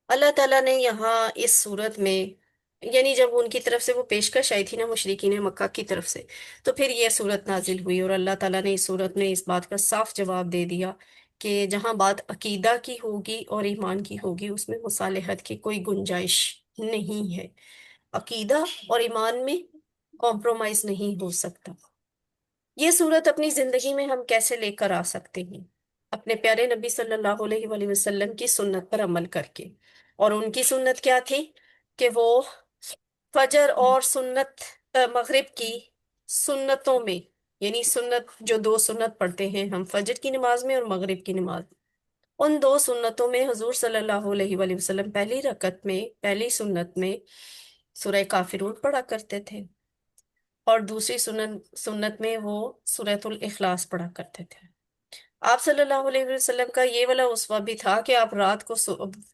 اللہ تعالیٰ نے یہاں اس صورت میں، یعنی جب ان کی طرف سے وہ پیشکش آئی تھی نا مشرکین مکہ کی طرف سے، تو پھر یہ صورت نازل ہوئی، اور اللہ تعالیٰ نے اس صورت میں اس بات کا صاف جواب دے دیا کہ جہاں بات عقیدہ کی ہوگی اور ایمان کی ہوگی اس میں مصالحت کی کوئی گنجائش نہیں ہے۔ عقیدہ اور ایمان میں کمپرومائز نہیں ہو سکتا۔ یہ صورت اپنی زندگی میں ہم کیسے لے کر آ سکتے ہیں؟ اپنے پیارے نبی صلی اللہ علیہ وآلہ وسلم کی سنت پر عمل کر کے۔ اور ان کی سنت کیا تھی؟ کہ وہ فجر اور سنت مغرب کی سنتوں میں، یعنی سنت جو دو سنت پڑھتے ہیں ہم فجر کی نماز میں اور مغرب کی نماز میں، ان دو سنتوں میں حضور صلی اللہ علیہ وآلہ وسلم پہلی رکعت میں، پہلی سنت میں سورہ کافرون پڑھا کرتے تھے، اور دوسری سنت میں وہ سورۃ الاخلاص پڑھا کرتے تھے۔ آپ صلی اللہ علیہ وسلم کا یہ والا اسوہ بھی تھا کہ آپ رات کو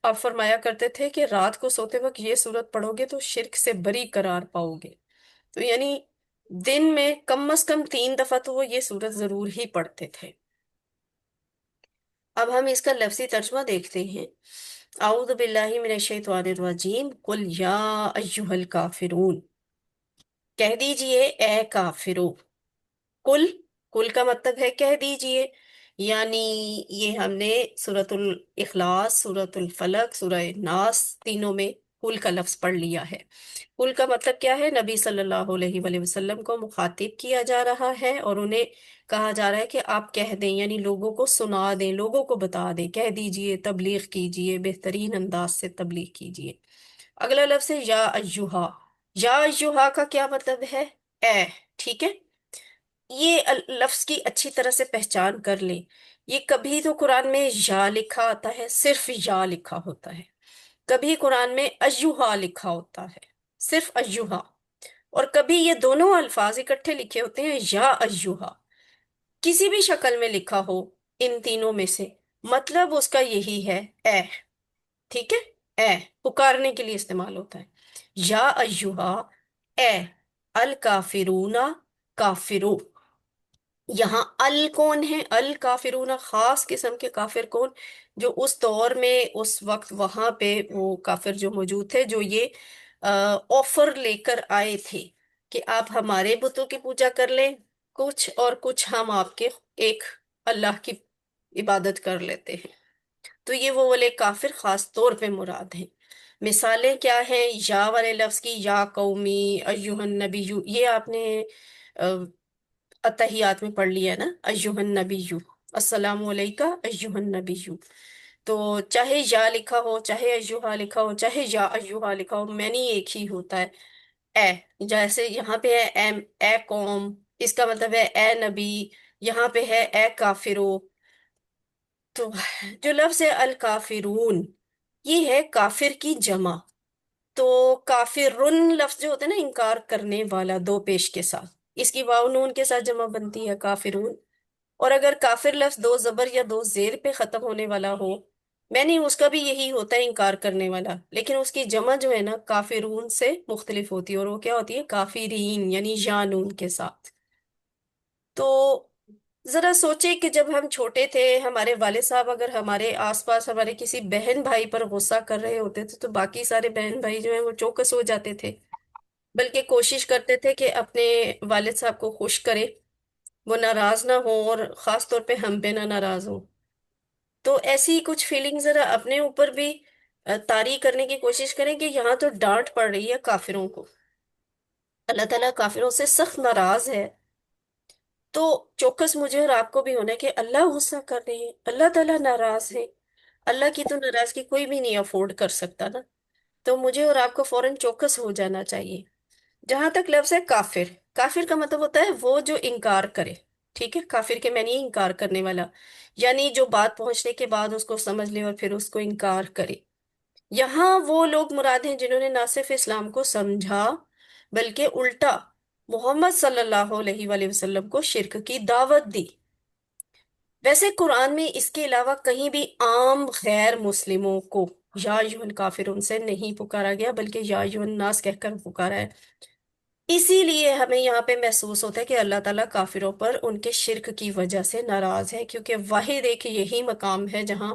آپ فرمایا کرتے تھے کہ رات کو سوتے وقت یہ سورت پڑھو گے تو شرک سے بری قرار پاؤ گے۔ تو یعنی دن میں کم از کم 3 دفعہ تو وہ یہ سورت ضرور ہی پڑھتے تھے۔ اب ہم اس کا لفظی ترجمہ دیکھتے ہیں۔ اعوذ باللہ من الشیطان الرجیم، قل یا ایہا الکافرون، کہہ دیجئے اے کافرو۔ کل، کل کا مطلب ہے کہہ دیجئے، یعنی یہ ہم نے سورۃ الاخلاص، سورۃ الفلق، سورہ ناس تینوں میں کل کا لفظ پڑھ لیا ہے۔ کل کا مطلب کیا ہے؟ نبی صلی اللہ علیہ وآلہ وسلم کو مخاطب کیا جا رہا ہے اور انہیں کہا جا رہا ہے کہ آپ کہہ دیں، یعنی لوگوں کو سنا دیں، لوگوں کو بتا دیں، کہہ دیجئے، تبلیغ کیجئے، بہترین انداز سے تبلیغ کیجئے۔ اگلا لفظ ہے یا ایہا۔ یا ایہا کا کیا مطلب ہے؟ اے، ٹھیک ہے؟ یہ لفظ کی اچھی طرح سے پہچان کر لیں۔ یہ کبھی تو قرآن میں یا لکھا آتا ہے، صرف یا لکھا ہوتا ہے، کبھی قرآن میں ایہا لکھا ہوتا ہے، صرف ایہا، اور کبھی یہ دونوں الفاظ اکٹھے لکھے ہوتے ہیں، یا ایہا، کسی بھی شکل میں لکھا ہو ان تینوں میں سے، مطلب اس کا یہی ہے، اے، ٹھیک ہے؟ اے پکارنے کے لیے استعمال ہوتا ہے۔ یا ایہا، اے الکافرون، کافرو۔ یہاں ال کون ہے؟ الکافرون، خاص قسم کے کافر کون؟ جو اس دور میں، اس وقت وہاں پہ وہ کافر جو موجود تھے، جو یہ آفر لے کر آئے تھے کہ آپ ہمارے بتوں کی پوجا کر لیں کچھ، اور کچھ ہم آپ کے ایک اللہ کی عبادت کر لیتے ہیں۔ تو یہ وہ والے کافر خاص طور پہ مراد ہیں۔ مثالیں کیا ہیں یا والے لفظ کی؟ یا قومی، ایہا النبی، یہ آپ نے اتحیات میں پڑھ لیا ہے نا، ایہا النبی، السلام علیکہ ایہا النبی۔ تو چاہے یا لکھا ہو، چاہے ایہا لکھا ہو، چاہے یا ایہا لکھا ہو، معنی ایک ہی ہوتا ہے، اے۔ جیسے یہاں پہ ہے اے قوم، اس کا مطلب ہے اے نبی، یہاں پہ ہے اے کافرو۔ تو جو لفظ ہے الکافرون، یہ ہے کافر کی جمع۔ تو کافرن لفظ جو ہوتا ہے نا، انکار کرنے والا، دو پیش کے ساتھ، اس کی واو نون کے ساتھ جمع بنتی ہے کافرون۔ اور اگر کافر لفظ دو زبر یا دو زیر پہ ختم ہونے والا ہو، میں نہیں، اس کا بھی یہی ہوتا ہے، انکار کرنے والا، لیکن اس کی جمع جو ہے نا کافرون سے مختلف ہوتی ہے، اور وہ کیا ہوتی ہے؟ کافرین، یعنی یا نون کے ساتھ۔ تو ذرا سوچے کہ جب ہم چھوٹے تھے، ہمارے والد صاحب اگر ہمارے آس پاس ہمارے کسی بہن بھائی پر غصہ کر رہے ہوتے تھے تو باقی سارے بہن بھائی جو ہیں وہ چوکس ہو جاتے تھے، بلکہ کوشش کرتے تھے کہ اپنے والد صاحب کو خوش کرے، وہ ناراض نہ ہوں، اور خاص طور پہ ہم پہ نہ ناراض ہوں۔ تو ایسی کچھ فیلنگ ذرا اپنے اوپر بھی طاری کرنے کی کوشش کریں کہ یہاں تو ڈانٹ پڑ رہی ہے کافروں کو، اللہ تعالیٰ کافروں سے سخت ناراض ہے۔ تو چوکس مجھے اور آپ کو بھی ہونا ہے کہ اللہ غصہ کر رہے ہیں، اللہ تعالیٰ ناراض ہے، اللہ کی تو ناراضگی کوئی بھی نہیں افورڈ کر سکتا نا۔ تو مجھے اور آپ کو فوراً چوکس ہو جانا چاہیے۔ جہاں تک لفظ ہے کافر، کافر کا مطلب ہوتا ہے وہ جو انکار کرے، ٹھیک ہے؟ کافر کے معنی انکار کرنے والا، یعنی جو بات پہنچنے کے بعد اس کو سمجھ لے اور پھر اس کو انکار کرے۔ یہاں وہ لوگ مراد ہیں جنہوں نے نہ صرف اسلام کو سمجھا بلکہ الٹا محمد صلی اللہ علیہ وآلہ وسلم کو شرک کی دعوت دی۔ ویسے قرآن میں اس کے علاوہ کہیں بھی عام غیر مسلموں کو یا ایھا الکافرون سے نہیں پکارا گیا، بلکہ یا ایھا الناس کہہ کر پکارا ہے۔ اسی لیے ہمیں یہاں پہ محسوس ہوتا ہے کہ اللہ تعالیٰ کافروں پر ان کے شرک کی وجہ سے ناراض ہے، کیونکہ واحد ایک یہی مقام ہے جہاں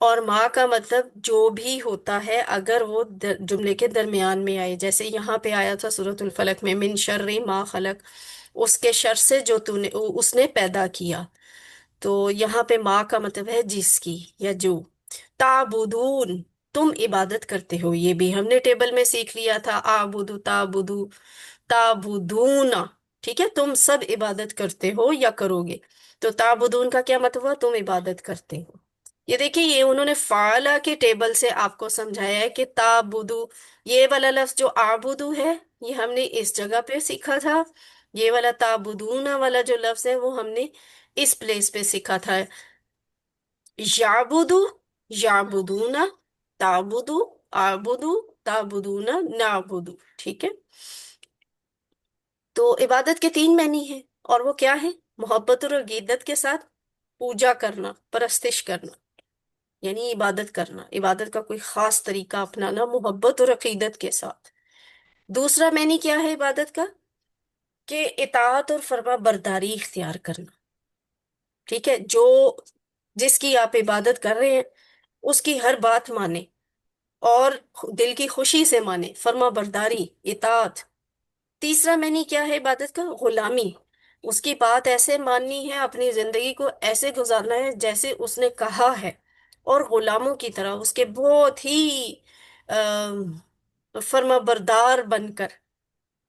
اور ما کا مطلب جو بھی ہوتا ہے اگر وہ جملے کے درمیان میں آئے، جیسے یہاں پہ آیا تھا سورۃ الفلق میں من شر ما خلق، اس کے شر سے جو اس نے پیدا کیا، تو یہاں پہ ما کا مطلب ہے جس کی یا جو۔ تعبدون، تم عبادت کرتے ہو، یہ بھی ہم نے ٹیبل میں سیکھ لیا تھا، آبدو تابدو تابدون، ٹھیک ہے، تم سب عبادت کرتے ہو یا کرو گے۔ تو تعبدون کا کیا مطلب ہوا؟ تم عبادت کرتے ہو۔ یہ دیکھیے، یہ انہوں نے فعلا کے ٹیبل سے آپ کو سمجھایا ہے کہ تابدو، یہ والا لفظ جو آبدو ہے یہ ہم نے اس جگہ پہ سیکھا تھا، یہ والا تابدون والا جو لفظ ہے وہ ہم نے اس پلیس پہ سیکھا تھا۔ یعبدو، یعبدون، تعبدو، آبدو، تعبدون، نعبدو، ٹھیک ہے۔ تو عبادت کے تین معنی ہیں، اور وہ کیا ہے؟ محبت اور عقیدت کے ساتھ پوجا کرنا، پرستش کرنا، یعنی عبادت کرنا، عبادت کا کوئی خاص طریقہ اپنانا محبت اور عقیدت کے ساتھ۔ دوسرا معنی کیا ہے عبادت کا؟ کہ اطاعت اور فرما برداری اختیار کرنا، ٹھیک ہے، جو جس کی آپ عبادت کر رہے ہیں اس کی ہر بات مانے اور دل کی خوشی سے مانے، فرما برداری، اطاعت۔ تیسرا معنی کیا ہے عبادت کا؟ غلامی، اس کی بات ایسے ماننی ہے، اپنی زندگی کو ایسے گزارنا ہے جیسے اس نے کہا ہے، اور غلاموں کی طرح اس کے بہت ہی فرما بردار بن کر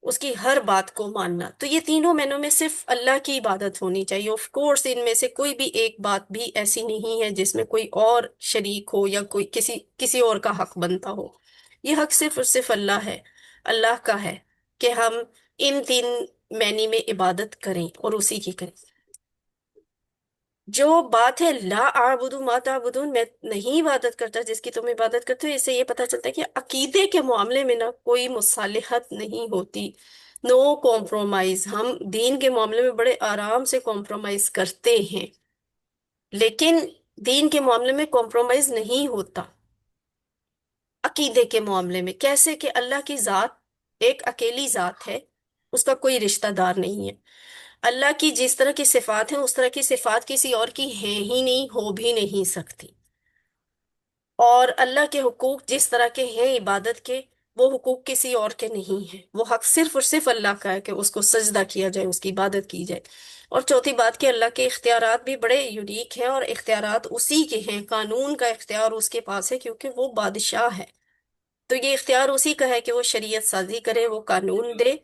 اس کی ہر بات کو ماننا۔ تو یہ تینوں معنوں میں صرف اللہ کی عبادت ہونی چاہیے، آف کورس ان میں سے کوئی بھی ایک بات بھی ایسی نہیں ہے جس میں کوئی اور شریک ہو یا کوئی کسی اور کا حق بنتا ہو۔ یہ حق صرف اور صرف اللہ ہے، اللہ کا ہے کہ ہم ان تین معنی میں عبادت کریں اور اسی کی کریں۔ جو بات ہے لا اعبد ما تعبدون، میں نہیں عبادت کرتا جس کی تم عبادت کرتے ہو، اس سے یہ پتہ چلتا ہے کہ عقیدے کے معاملے میں نا کوئی مصالحت نہیں ہوتی، نو کمپرومائز۔ ہم دین کے معاملے میں بڑے آرام سے کمپرومائز کرتے ہیں، لیکن دین کے معاملے میں کمپرومائز نہیں ہوتا۔ عقیدے کے معاملے میں کیسے؟ کہ اللہ کی ذات ایک اکیلی ذات ہے، اس کا کوئی رشتہ دار نہیں ہے۔ اللہ کی جس طرح کی صفات ہیں اس طرح کی صفات کسی اور کی ہیں ہی نہیں، ہو بھی نہیں سکتی۔ اور اللہ کے حقوق جس طرح کے ہیں عبادت کے، وہ حقوق کسی اور کے نہیں ہیں، وہ حق صرف اور صرف اللہ کا ہے کہ اس کو سجدہ کیا جائے، اس کی عبادت کی جائے۔ اور چوتھی بات کہ اللہ کے اختیارات بھی بڑے یونیک ہیں، اور اختیارات اسی کے ہیں، قانون کا اختیار اس کے پاس ہے کیونکہ وہ بادشاہ ہے۔ تو یہ اختیار اسی کا ہے کہ وہ شریعت سازی کرے، وہ قانون دے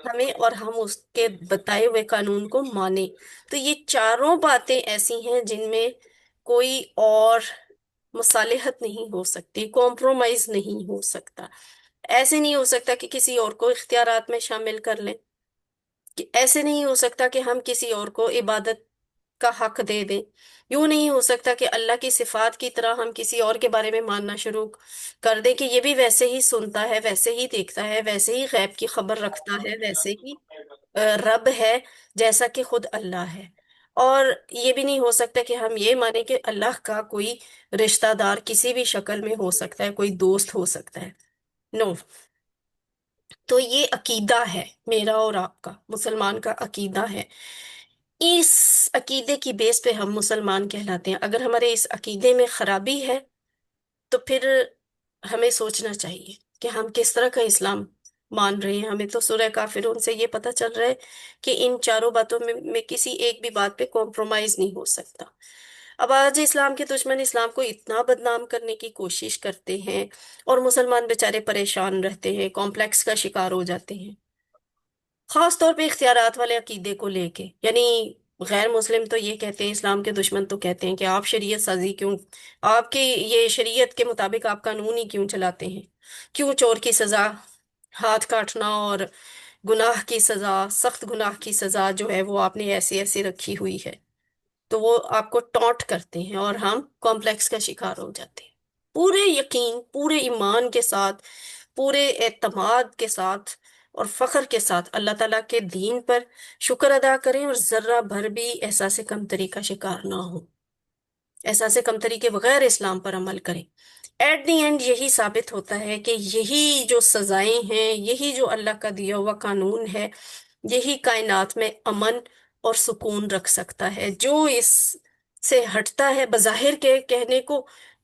ہمیں، اور ہم اس کے بتائے ہوئے قانون کو مانیں۔ تو یہ چاروں باتیں ایسی ہیں جن میں کوئی اور مصالحت نہیں ہو سکتی، کمپرومائز نہیں ہو سکتا۔ ایسے نہیں ہو سکتا کہ کسی اور کو اختیارات میں شامل کر لیں، کہ ایسے نہیں ہو سکتا کہ ہم کسی اور کو عبادت کا حق دے دیں، یوں نہیں ہو سکتا کہ اللہ کی صفات کی طرح ہم کسی اور کے بارے میں ماننا شروع کر دیں کہ یہ بھی ویسے ہی سنتا ہے، ویسے ہی دیکھتا ہے، ویسے ہی غیب کی خبر رکھتا ہے، ویسے ہی رب ہے جیسا کہ خود اللہ ہے۔ اور یہ بھی نہیں ہو سکتا کہ ہم یہ مانیں کہ اللہ کا کوئی رشتہ دار کسی بھی شکل میں ہو سکتا ہے، کوئی دوست ہو سکتا ہے، نو۔ تو یہ عقیدہ ہے میرا اور آپ کا، مسلمان کا عقیدہ ہے۔ اس عقیدے کی بیس پہ ہم مسلمان کہلاتے ہیں۔ اگر ہمارے اس عقیدے میں خرابی ہے تو پھر ہمیں سوچنا چاہیے کہ ہم کس طرح کا اسلام مان رہے ہیں۔ ہمیں تو سورہ کافرون سے یہ پتہ چل رہا ہے کہ ان چاروں باتوں میں کسی ایک بھی بات پہ کمپرومائز نہیں ہو سکتا۔ اب آج اسلام کے دشمن اسلام کو اتنا بدنام کرنے کی کوشش کرتے ہیں، اور مسلمان بیچارے پریشان رہتے ہیں، کمپلیکس کا شکار ہو جاتے ہیں، خاص طور پہ اختیارات والے عقیدے کو لے کے۔ یعنی غیر مسلم تو یہ کہتے ہیں، اسلام کے دشمن تو کہتے ہیں کہ آپ شریعت سازی کیوں، آپ کی یہ شریعت کے مطابق آپ قانون ہی کیوں چلاتے ہیں، کیوں چور کی سزا ہاتھ کاٹنا اور گناہ کی سزا، سخت گناہ کی سزا جو ہے وہ آپ نے ایسی ایسی رکھی ہوئی ہے۔ تو وہ آپ کو ٹونٹ کرتے ہیں اور ہم کمپلیکس کا شکار ہو جاتے ہیں۔ پورے یقین، پورے ایمان کے ساتھ، پورے اعتماد کے ساتھ اور فخر کے ساتھ اللہ تعالیٰ کے دین پر شکر ادا کریں، اور ذرہ بھر بھی احساس کمتری کا شکار نہ ہو، احساس کمتری کے بغیر اسلام پر عمل کریں۔ ایٹ دی اینڈ یہی ثابت ہوتا ہے کہ یہی جو سزائیں ہیں، یہی جو اللہ کا دیا ہوا قانون ہے، یہی کائنات میں امن اور سکون رکھ سکتا ہے۔ جو اس سے ہٹتا ہے بظاہر کے کہنے کو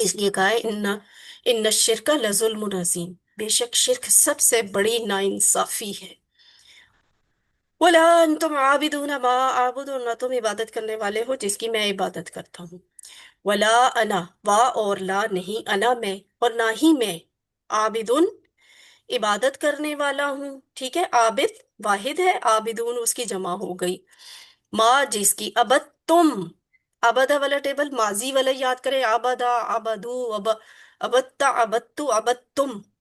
اس لیے کہا ہے ان الشرک لظلم عظیم، بے شک شرک سب سے بڑی ناانصافی ہے۔ ولا انتم عابدون ما اعبد، اور نہ تم عبادت کرنے والے ہو جس کی میں عبادت کرتا ہوں۔ ولا انا، وا اور لا نہیں، انا میں، اور نہ ہی میں، عابدن عبادت کرنے والا ہوں، ٹھیک ہے، عابد واحد ہے، عابدون اس کی جمع ہو گئی، ماں جس کی، ابد تم، ابدا والا ٹیبل ماضی والا یاد کرے، ابدا، ابدو، ابتا، ابتو، ابد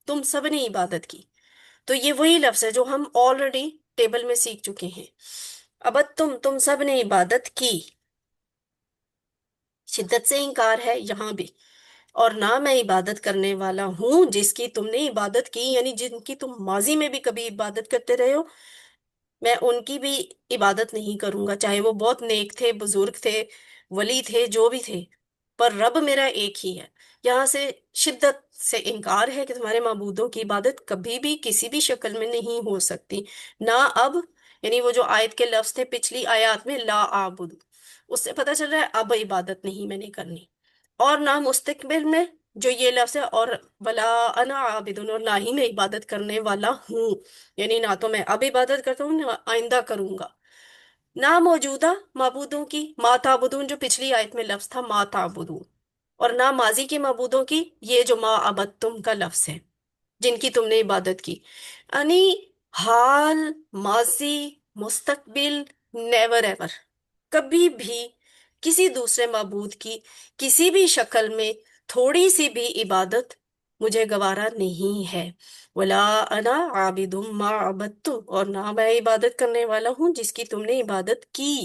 تم سب نے عبادت کی۔ تو یہ وہی لفظ ہے جو ہم آلریڈی ٹیبل میں سیکھ چکے ہیں، ابد تم سب نے عبادت کی، شدت سے انکار ہے یہاں بھی، اور نہ میں عبادت کرنے والا ہوں جس کی تم نے عبادت کی، یعنی جن کی تم ماضی میں بھی کبھی عبادت کرتے رہے ہو، میں ان کی بھی عبادت نہیں کروں گا، چاہے وہ بہت نیک تھے، بزرگ تھے، ولی تھے، جو بھی تھے، پر رب میرا ایک ہی ہے۔ یہاں سے شدت سے انکار ہے کہ تمہارے معبودوں کی عبادت کبھی بھی کسی بھی شکل میں نہیں ہو سکتی، نہ اب، یعنی وہ جو آیت کے لفظ تھے پچھلی آیات میں لا اعبد، اس سے پتہ چل رہا ہے اب عبادت نہیں میں نے کرنی، اور نہ مستقبل میں جو یہ لفظ ہے، اور ولا انا عابد، اور نہ ہی میں عبادت کرنے والا ہوں، یعنی نہ تو میں اب عبادت کرتا ہوں نہ آئندہ کروں گا، نہ موجودہ معبودوں کی، ما تعبدون جو پچھلی آیت میں لفظ تھا ما تعبدون، اور نہ ماضی کے معبودوں کی، یہ جو ما عبدتم کا لفظ ہے جن کی تم نے عبادت کی، یعنی حال، ماضی، مستقبل، نیور ایور، کبھی بھی کسی دوسرے معبود کی کسی بھی شکل میں تھوڑی سی بھی عبادت مجھے گوارا نہیں ہے۔ ولا انا عابد ما عبدتم، اور نہ میں عبادت کرنے والا ہوں جس کی تم نے عبادت کی،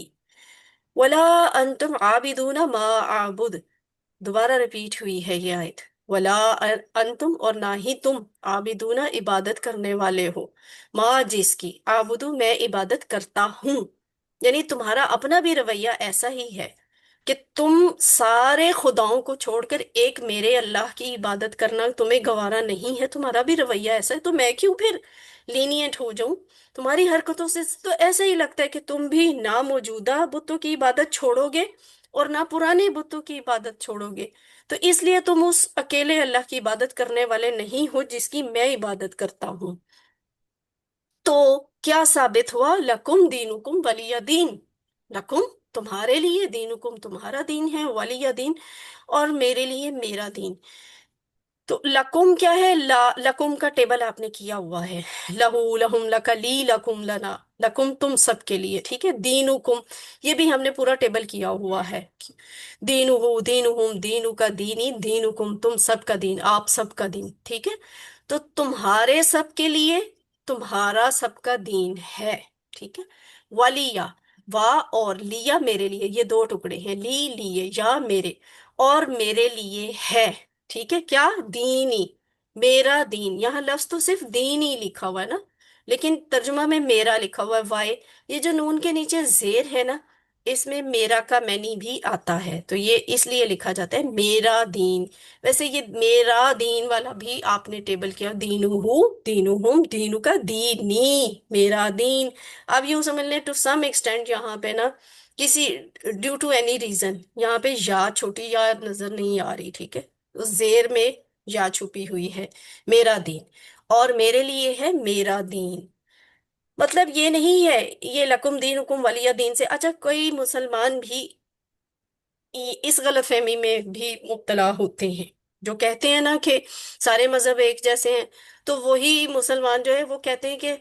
ولا انتم عابدون ما اعبد، دوبارہ ریپیٹ ہوئی ہے یہ آیت، ولا انتم، اور نہ ہی تم، عابدون عبادت کرنے والے ہو، ماں جس کی، آبدو میں عبادت کرتا ہوں، یعنی تمہارا اپنا بھی رویہ ایسا ہی ہے کہ تم سارے خداؤں کو چھوڑ کر ایک میرے اللہ کی عبادت کرنا تمہیں گوارا نہیں ہے، تمہارا بھی رویہ ایسا ہے، تو میں کیوں پھر لینینٹ ہو جاؤں؟ تمہاری حرکتوں سے تو ایسا ہی لگتا ہے کہ تم بھی نہ موجودہ بتوں کی عبادت چھوڑو گے اور نہ پرانے بتوں کی عبادت چھوڑو گے، تو اس لیے تم اس اکیلے اللہ کی عبادت کرنے والے نہیں ہو جس کی میں عبادت کرتا ہوں۔ تو کیا ثابت ہوا؟ لکم دینکم ولی دین، لکم تمہارے لیے، دینکم تمہارا دین ہے، ولی دین اور میرے لیے میرا دین۔ تو لکم کیا ہے؟ لکم کا ٹیبل آپ نے کیا ہوا ہے، لہو، لہم، لک، لی، لکم، لنا، لکم تم سب کے لیے، ٹھیک ہے، دینکم یہ بھی ہم نے پورا ٹیبل کیا ہوا ہے، دینہو، دینہم، دینو کا دینی، دینکم تم سب کا دین، آپ سب کا دین، ٹھیک ہے، تو تمہارے سب کے لیے تمہارا سب کا دین ہے، ٹھیک ہے، ولیہ، وا اور لیا میرے لیے، یہ دو ٹکڑے ہیں، لی لیے، یا میرے، اور میرے لیے ہے، ٹھیک ہے، کیا؟ دینی، میرا دین، یہاں لفظ تو صرف دین ہی لکھا ہوا ہے نا، لیکن ترجمہ میں میرا لکھا ہوا ہے، وائے، یہ جو نون کے نیچے زیر ہے نا، اس میں میرا کا معنی بھی آتا ہے، تو یہ اس لیے لکھا جاتا ہے میرا دین۔ ویسے یہ میرا دین والا بھی آپ نے ٹیبل کیا، دینو، دینو ہم، دینو کا دینی، میرا دین، اب یوں سمجھ لیں ٹو سم ایکسٹینٹ یہاں پہ نا کسی ڈیو ٹو اینی ریزن یہاں پہ یا چھوٹی یا نظر نہیں آ رہی، ٹھیک ہے، اس زیر میں یا چھپی ہوئی ہے، میرا دین، اور میرے لیے ہے میرا دین، مطلب یہ نہیں ہے یہ لکم دین حکم ولی دین سے، اچھا کوئی مسلمان بھی اس غلط فہمی میں بھی مبتلا ہوتے ہیں جو کہتے ہیں نا کہ سارے مذہب ایک جیسے ہیں، تو وہی مسلمان جو ہے وہ کہتے ہیں کہ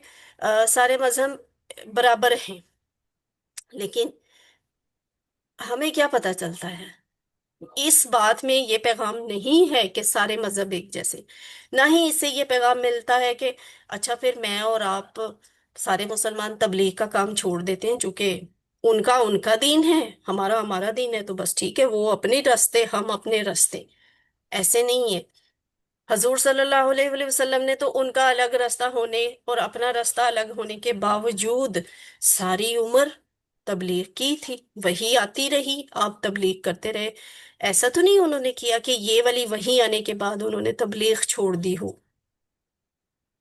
سارے مذہب برابر ہیں، لیکن ہمیں کیا پتہ چلتا ہے؟ اس بات میں یہ پیغام نہیں ہے کہ سارے مذہب ایک جیسے، نہ ہی اس سے یہ پیغام ملتا ہے کہ اچھا پھر میں اور آپ سارے مسلمان تبلیغ کا کام چھوڑ دیتے ہیں، چونکہ ان کا دین ہے، ہمارا دین ہے، تو بس ٹھیک ہے، وہ اپنے راستے ہم اپنے راستے، ایسے نہیں ہے۔ حضور صلی اللہ علیہ وآلہ وسلم نے تو ان کا الگ راستہ ہونے اور اپنا راستہ الگ ہونے کے باوجود ساری عمر تبلیغ کی تھی، وہی آتی رہی، آپ تبلیغ کرتے رہے، ایسا تو نہیں انہوں نے کیا کہ یہ والی وہی آنے کے بعد انہوں نے تبلیغ چھوڑ دی ہو،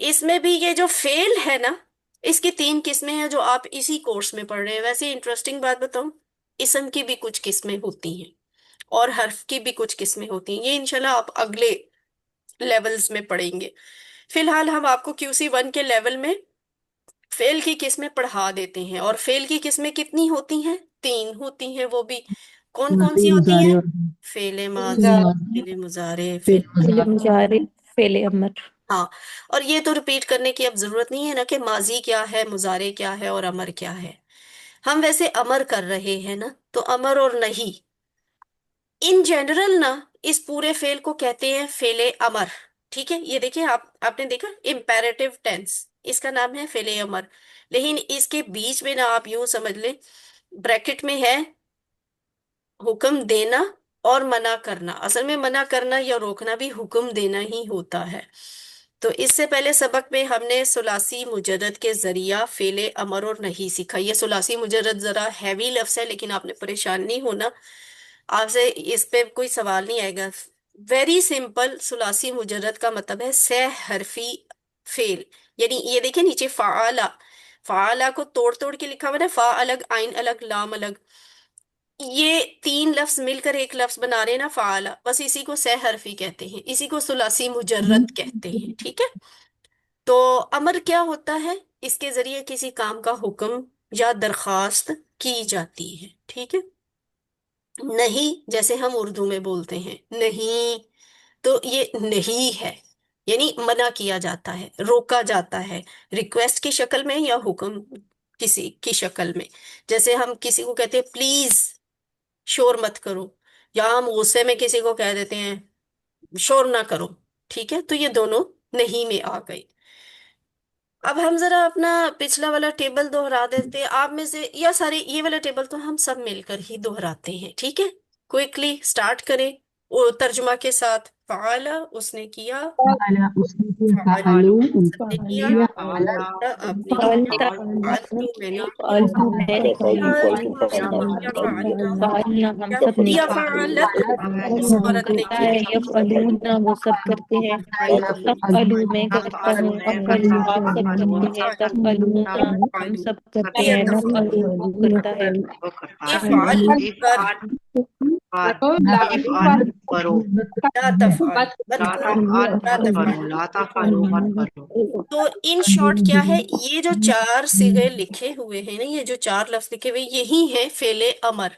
اس میں بھی یہ جو فیل ہے نا، اس کی تین قسمیں ہیں جو آپ اسی کورس میں پڑھ رہے ہیں. ویسے انٹرسٹنگ بات بتاؤں، اسم کی بھی کچھ قسمیں ہوتی ہیں اور حرف کی بھی کچھ قسمیں ہوتی ہیں. یہ انشاءاللہ آپ اگلے لیولز میں پڑھیں گے. فی الحال ہم آپ کو QC 1 کے لیول میں فیل کی قسمیں پڑھا دیتے ہیں. اور فیل کی قسمیں کتنی ہوتی ہیں؟ تین ہوتی ہیں. وہ بھی کون کون ماضی سی ہوتی مضارع ہیں؟ اور فعل فعل ماضی، ماضی فعل مضارع، فعل فعل. فعل مضارع مضارع، فعل امر. ہاں. اور یہ تو ریپیٹ کرنے کی اب ضرورت نہیں ہے نا کہ ماضی کیا ہے، مضارع کیا ہے اور امر کیا ہے. ہم ویسے امر کر رہے ہیں نا، تو امر اور نہیں ان جنرل نا اس پورے فعل کو کہتے ہیں فعل امر. ٹھیک ہے، یہ دیکھیں آپ نے دیکھا امپیریٹو ٹینس، اس کا نام ہے فعل امر. لیکن اس کے بیچ میں نا آپ یوں سمجھ لیں، بریکٹ میں ہے حکم دینا اور منع کرنا. اصل میں منع کرنا یا روکنا بھی حکم دینا ہی ہوتا ہے. تو اس سے پہلے سبق میں ہم نے ثلاثی مجرد کے ذریعہ فعل امر اور نہیں سیکھا. یہ ثلاثی مجرد ذرا ہیوی لفظ ہے، لیکن آپ نے پریشان نہیں ہونا، آپ سے اس پہ کوئی سوال نہیں آئے گا. ویری سمپل، ثلاثی مجرد کا مطلب ہے سہ حرفی فعل. یعنی یہ دیکھیں نیچے فعالہ، فعالہ کو توڑ توڑ کے لکھا ہوا ہے نا، فا الگ، عین الگ، لام الگ. یہ تین لفظ مل کر ایک لفظ بنا رہے ہیں نا فعالہ، بس اسی کو سہ حرفی کہتے ہیں، اسی کو ثلاثی مجرد کہتے ہیں. ٹھیک ہے. تو امر کیا ہوتا ہے؟ اس کے ذریعے کسی کام کا حکم یا درخواست کی جاتی ہے. ٹھیک ہے. نہیں جیسے ہم اردو میں بولتے ہیں نہیں، تو یہ نہیں ہے، یعنی منع کیا جاتا ہے، روکا جاتا ہے، ریکویسٹ کی شکل میں یا حکم کسی کی شکل میں. جیسے ہم کسی کو کہتے ہیں پلیز شور مت کرو، یا ہم غصے میں کسی کو کہہ دیتے ہیں شور نہ کرو. ٹھیک ہے، تو یہ دونوں نہیں میں آ گئے. اب ہم ذرا اپنا پچھلا والا ٹیبل دوہرا دیتے ہیں. آپ میں سے یا ساری یہ والا ٹیبل تو ہم سب مل کر ہی دوہراتے ہیں. ٹھیک ہے، کوئکلی سٹارٹ کریں وہ ترجمہ کے ساتھ. فعلا اس نے کیا، فعل اس نے کیا فعلوا فعلو ہم اس سب نے نے کیا، کیا فعلت، فعلت آپ نے فعلت، کیا، فعلتو میں نے کیا، فعلت میں نے فعلت کیا، فعلتم ہم نے کیا، فعلنا ہم نے فعلنا ہم کیا، سب نے یا کیا. فعلت اس عورت نے ہوتا کیا. ہے یفعلون وہ سب کرتے ہیں. افعلوا میں کرتا ہوں، افعلوا آپ سب کرتے ہیں، تفعلون ہم تفعلوا سب کرتے یا ہیں، نفعلوا تفعلوا وہ کرتا ہے. افعل کر، افعل کرو، لا تفعل مت لا کرو، تفعل لا مت کرو، تفعل. لا تفعل مت کرو. تو ان شارٹ کیا ہے، یہ جو چار صیغے لکھے ہوئے ہیں نا، یہ جو چار لفظ لکھے ہوئے یہی ہیں فعل امر.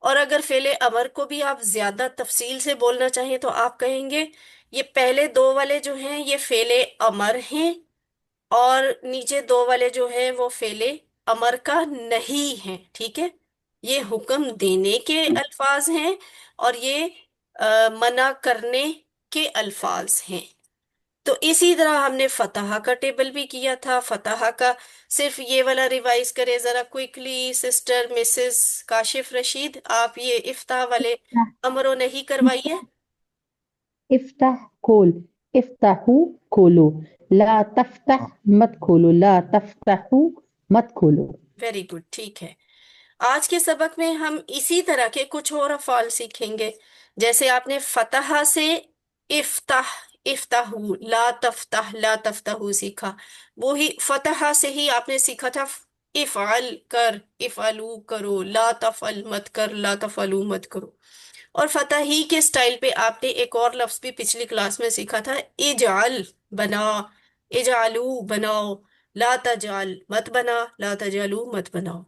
اور اگر فعل امر کو بھی آپ زیادہ تفصیل سے بولنا چاہیں تو آپ کہیں گے یہ پہلے دو والے جو ہیں یہ فعل امر ہیں، اور نیچے دو والے جو ہیں وہ فعل امر کا نہیں ہیں. ٹھیک ہے، یہ حکم دینے کے الفاظ ہیں اور یہ منع کرنے کے الفاظ ہیں. تو اسی طرح ہم نے فتح کا ٹیبل بھی کیا تھا. فتح کا صرف یہ والا ریوائز کرے ذرا quickly sister Mrs Kashif Rashid, آپ یہ افتح والے امرو نہیں کروائیے. افتح کھول، افتحو کھولو، لا تفتح مت کھولو، لا تفتحو مت کھولو. Very good. ٹھیک ہے، آج کے سبق میں ہم اسی طرح کے کچھ اور افعال سیکھیں گے. جیسے آپ نے فتح سے افتح، افتحو، لا تفتح، لا تفتحو سیکھا. وہی فتح سے ہی آپ نے سیکھا تھا افعل کر، افعلو کرو، لا تفعل مت کر، لا تفعلو مت کرو. اور فتح ہی کے سٹائل پہ آپ نے ایک اور لفظ بھی پچھلی کلاس میں سیکھا تھا، اجعل بنا، اجعلو بناؤ، لا تجعل مت بنا، لا تجعلو مت بناؤ.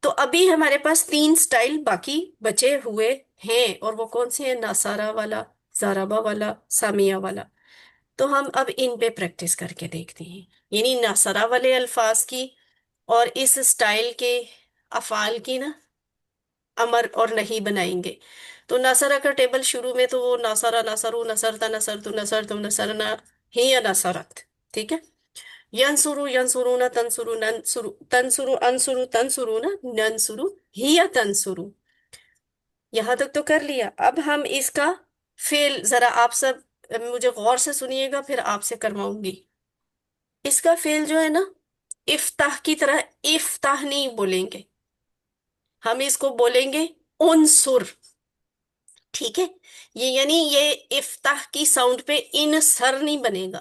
تو ابھی ہمارے پاس تین سٹائل باقی بچے ہوئے ہیں، اور وہ کون سے ہیں؟ ناصارہ والا، زارابا والا، سامیہ والا. تو ہم اب ان پہ پریکٹس کر کے دیکھتے ہیں، یعنی ناصرہ والے الفاظ کی اور اس سٹائل کے افعال کی نا امر اور نہیں بنائیں گے. تو ناصرہ کا ٹیبل شروع میں تو وہ ناصرہ، ناصرو، نصرتا، نصرتو، نصرتم، نصرنا، ہی نصرت. ٹھیک ہے. ینصرو، ینصرون، تنصرو، ننصرو، تنصرو، انصرو، تنصرون، ننصرو، ہی تنصرو. یہاں تک تو کر لیا. اب ہم اس کا فعل ذرا آپ سب مجھے غور سے سنیے گا، پھر آپ سے کرواؤں گی. اس کا فعل جو ہے نا افتح کی طرح افتح نہیں بولیں گے، ہم اس کو بولیں گے انصر. ٹھیک ہے، یہ یعنی یہ افتح کی ساؤنڈ پہ ان سر نہیں بنے گا،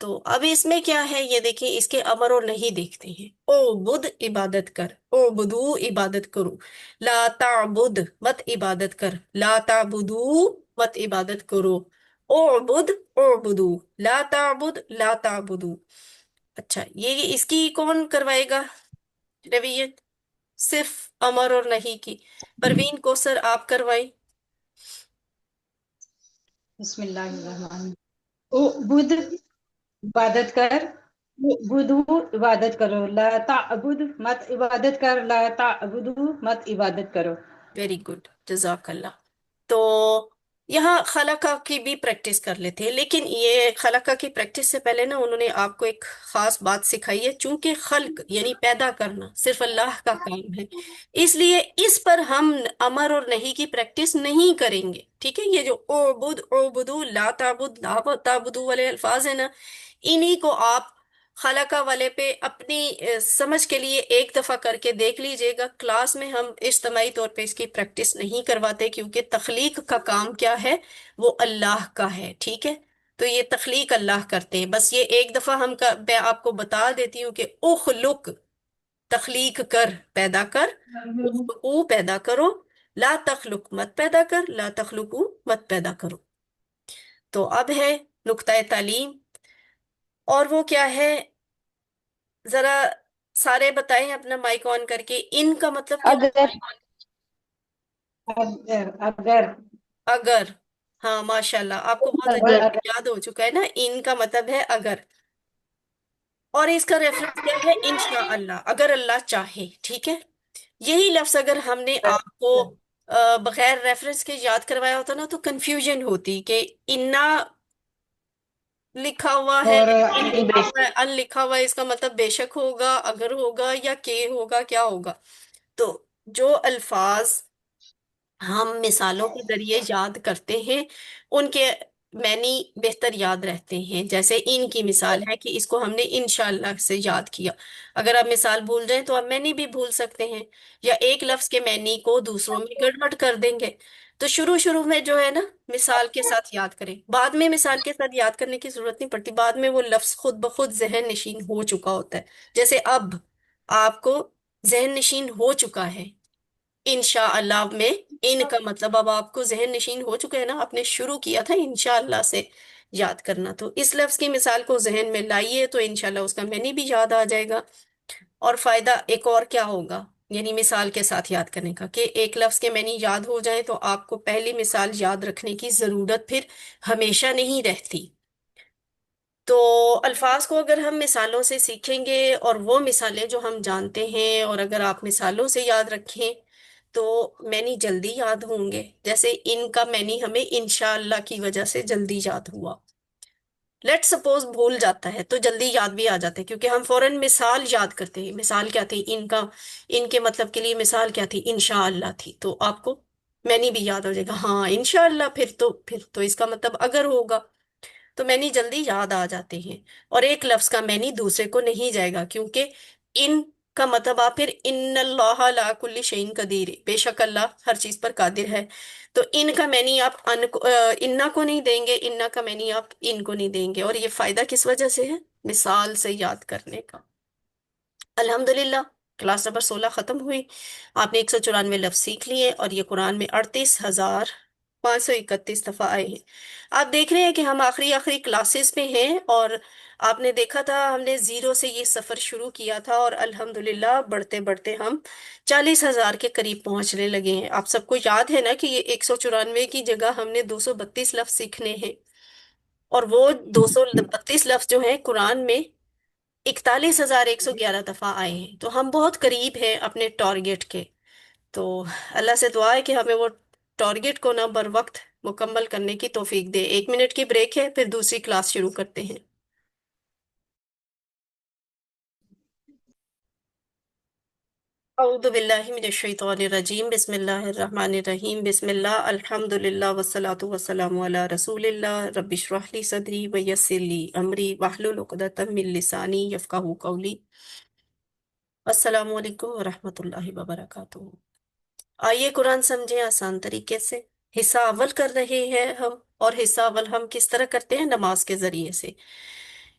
تو اب اس میں کیا ہے یہ دیکھیں، اس کے امر اور نہیں دیکھتے ہیں. او بدھ عبادت کر، او بدو عبادت کرو. لا تعبد مت عبادت کر، لا تعبدو مت عبادت کرو. اعبد اعبدو، لا تعبد لا تعبدو. اچھا، یہ اس کی کون کروائے گا ریویژن؟ صرف امر اور نہیں کی. پروین کو سر آپ کروائیں. بسم اللہ الرحمن. او بدھ عبادت کر، بدو عبادت کرو. لا تعبد مت عبادت کر، لا تعبدو مت عبادت کرو. ویری گڈ، جزاک اللہ. تو یہاں خلقہ کی بھی پریکٹس کر لیتے ہیں، لیکن یہ خلقہ کی پریکٹس سے پہلے نا انہوں نے آپ کو ایک خاص بات سکھائی ہے. چونکہ خلق یعنی پیدا کرنا صرف اللہ کا کام ہے، اس لیے اس پر ہم امر اور نہیں کی پریکٹس نہیں کریں گے. ٹھیک ہے، یہ جو اعبد اعبدو لا تعبد لا تعبدو والے الفاظ ہیں نا، انہی کو آپ خالقہ والے پہ اپنی سمجھ کے لیے ایک دفعہ کر کے دیکھ لیجئے گا. کلاس میں ہم اجتماعی طور پہ اس کی پریکٹس نہیں کرواتے، کیونکہ تخلیق کا کام کیا ہے، وہ اللہ کا ہے. ٹھیک ہے، تو یہ تخلیق اللہ کرتے ہیں. بس یہ ایک دفعہ میں آپ کو بتا دیتی ہوں کہ اخلق تخلیق کر، پیدا کر. اخلقو پیدا کرو، لا تخلق مت پیدا کر، لا تخلقو مت پیدا کرو. تو اب ہے نقطۂ تعلیم، اور وہ کیا ہے، ذرا سارے بتائیں اپنا مائک آن کر کے. ان کا مطلب کیا ہوتا اگر. ہے؟ اگر اگر. ہاں ماشاءاللہ، آپ کو بہت اگر. اچھا یاد ہو چکا ہے نا. ان کا مطلب ہے اگر، اور اس کا ریفرنس کیا ہے، انشاءاللہ، اگر اللہ چاہے. ٹھیک ہے، یہی لفظ اگر ہم نے آپ کو بغیر ریفرنس کے یاد کروایا ہوتا نا تو کنفیوژن ہوتی کہ انا لکھا ہوا ہے، اور ان لکھا ہوا ہے، ان لکھا ہوا ہے، اس کا مطلب بے شک ہوگا، اگر ہوگا، یا کہ ہوگا، کیا ہوگا. تو جو الفاظ ہم مثالوں کے ذریعے یاد کرتے ہیں ان کے معنی بہتر یاد رہتے ہیں. جیسے ان کی مثال ہے کہ اس کو ہم نے انشاءاللہ سے یاد کیا. اگر آپ مثال بھول جائیں تو آپ معنی بھی بھول سکتے ہیں، یا ایک لفظ کے معنی کو دوسروں میں گڑبڑ کر دیں گے. تو شروع میں جو ہے نا مثال کے ساتھ یاد کریں، بعد میں مثال کے ساتھ یاد کرنے کی ضرورت نہیں پڑتی، بعد میں وہ لفظ خود بخود ذہن نشین ہو چکا ہوتا ہے. جیسے اب آپ کو ذہن نشین ہو چکا ہے انشاءاللہ میں. ان کا مطلب اب آپ کو ذہن نشین ہو چکا ہے نا، آپ نے شروع کیا تھا انشاءاللہ سے یاد کرنا. تو اس لفظ کی مثال کو ذہن میں لائیے تو انشاءاللہ اس کا معنی بھی یاد آ جائے گا. اور فائدہ ایک اور کیا ہوگا، یعنی مثال کے ساتھ یاد کرنے کا، کہ ایک لفظ کے معنی یاد ہو جائے تو آپ کو پہلی مثال یاد رکھنے کی ضرورت پھر ہمیشہ نہیں رہتی. تو الفاظ کو اگر ہم مثالوں سے سیکھیں گے، اور وہ مثالیں جو ہم جانتے ہیں، اور اگر آپ مثالوں سے یاد رکھیں تو معنی جلدی یاد ہوں گے. جیسے ان کا معنی ہمیں انشاءاللہ کی وجہ سے جلدی یاد ہوا. لیٹ سپوز بھول جاتا ہے تو جلدی یاد بھی آ جاتا ہے، کیونکہ ہم فوراً مثال یاد کرتے ہیں. مثال کیا تھی ان کا، ان کے مطلب کے لیے مثال کیا تھی، انشاءاللہ تھی. تو آپ کو معنی بھی یاد ہو جائے گا، ہاں انشاءاللہ، پھر تو اس کا مطلب اگر ہوگا. تو معنی جلدی یاد آ جاتے ہیں. اور ایک لفظ کا معنی دوسرے کو نہیں جائے گا، کیونکہ ان کا مطلب آپ پھر ان اللہ لا کل شیء قدیر، بے شک اللہ ہر چیز پر قادر ہے. تو ان کا معنی آپ انا کو نہیں دیں گے، انا کا معنی آپ ان کو نہیں دیں گے. اور یہ فائدہ کس وجہ سے ہے، مثال سے یاد کرنے کا. الحمدللہ، کلاس نمبر 16 ختم ہوئی. آپ نے 194 لفظ سیکھ لیے، اور یہ قرآن میں 38,531 دفعہ آئے ہیں. آپ دیکھ رہے ہیں کہ ہم آخری کلاسز میں ہیں، اور آپ نے دیکھا تھا ہم نے زیرو سے یہ سفر شروع کیا تھا، اور الحمدللہ بڑھتے بڑھتے ہم 40,000 کے قریب پہنچنے لگے ہیں. آپ سب کو یاد ہے نا کہ یہ 194 کی جگہ ہم نے 232 لفظ سیکھنے ہیں، اور وہ 232 لفظ جو ہیں قرآن میں 41,111 دفعہ آئے ہیں. تو ہم بہت قریب ہیں اپنے ٹارگٹ کے. تو اللہ سے دعا ہے کہ ہمیں وہ ٹارگٹ کو نہ بر وقت مکمل کرنے کی توفیق دے. 1 منٹ کی بریک ہے، پھر دوسری کلاس شروع کرتے ہیں. اعوذ باللہ من الشیطان الرجیم، بسم اللہ الرحمن الرحیم، بسم اللہ الحمد للہ والصلاة والسلام علی رسول اللہ. رب اشرح لی صدری ویسر لی امری واحلل عقدۃ من لسانی یفقہوا قولی. السلام علیکم ورحمۃ اللہ وبرکاتہ. آئیے قرآن سمجھیں آسان طریقے سے. حصہ اول کر رہے ہیں ہم، اور حصہ اول ہم کس طرح کرتے ہیں، نماز کے ذریعے سے.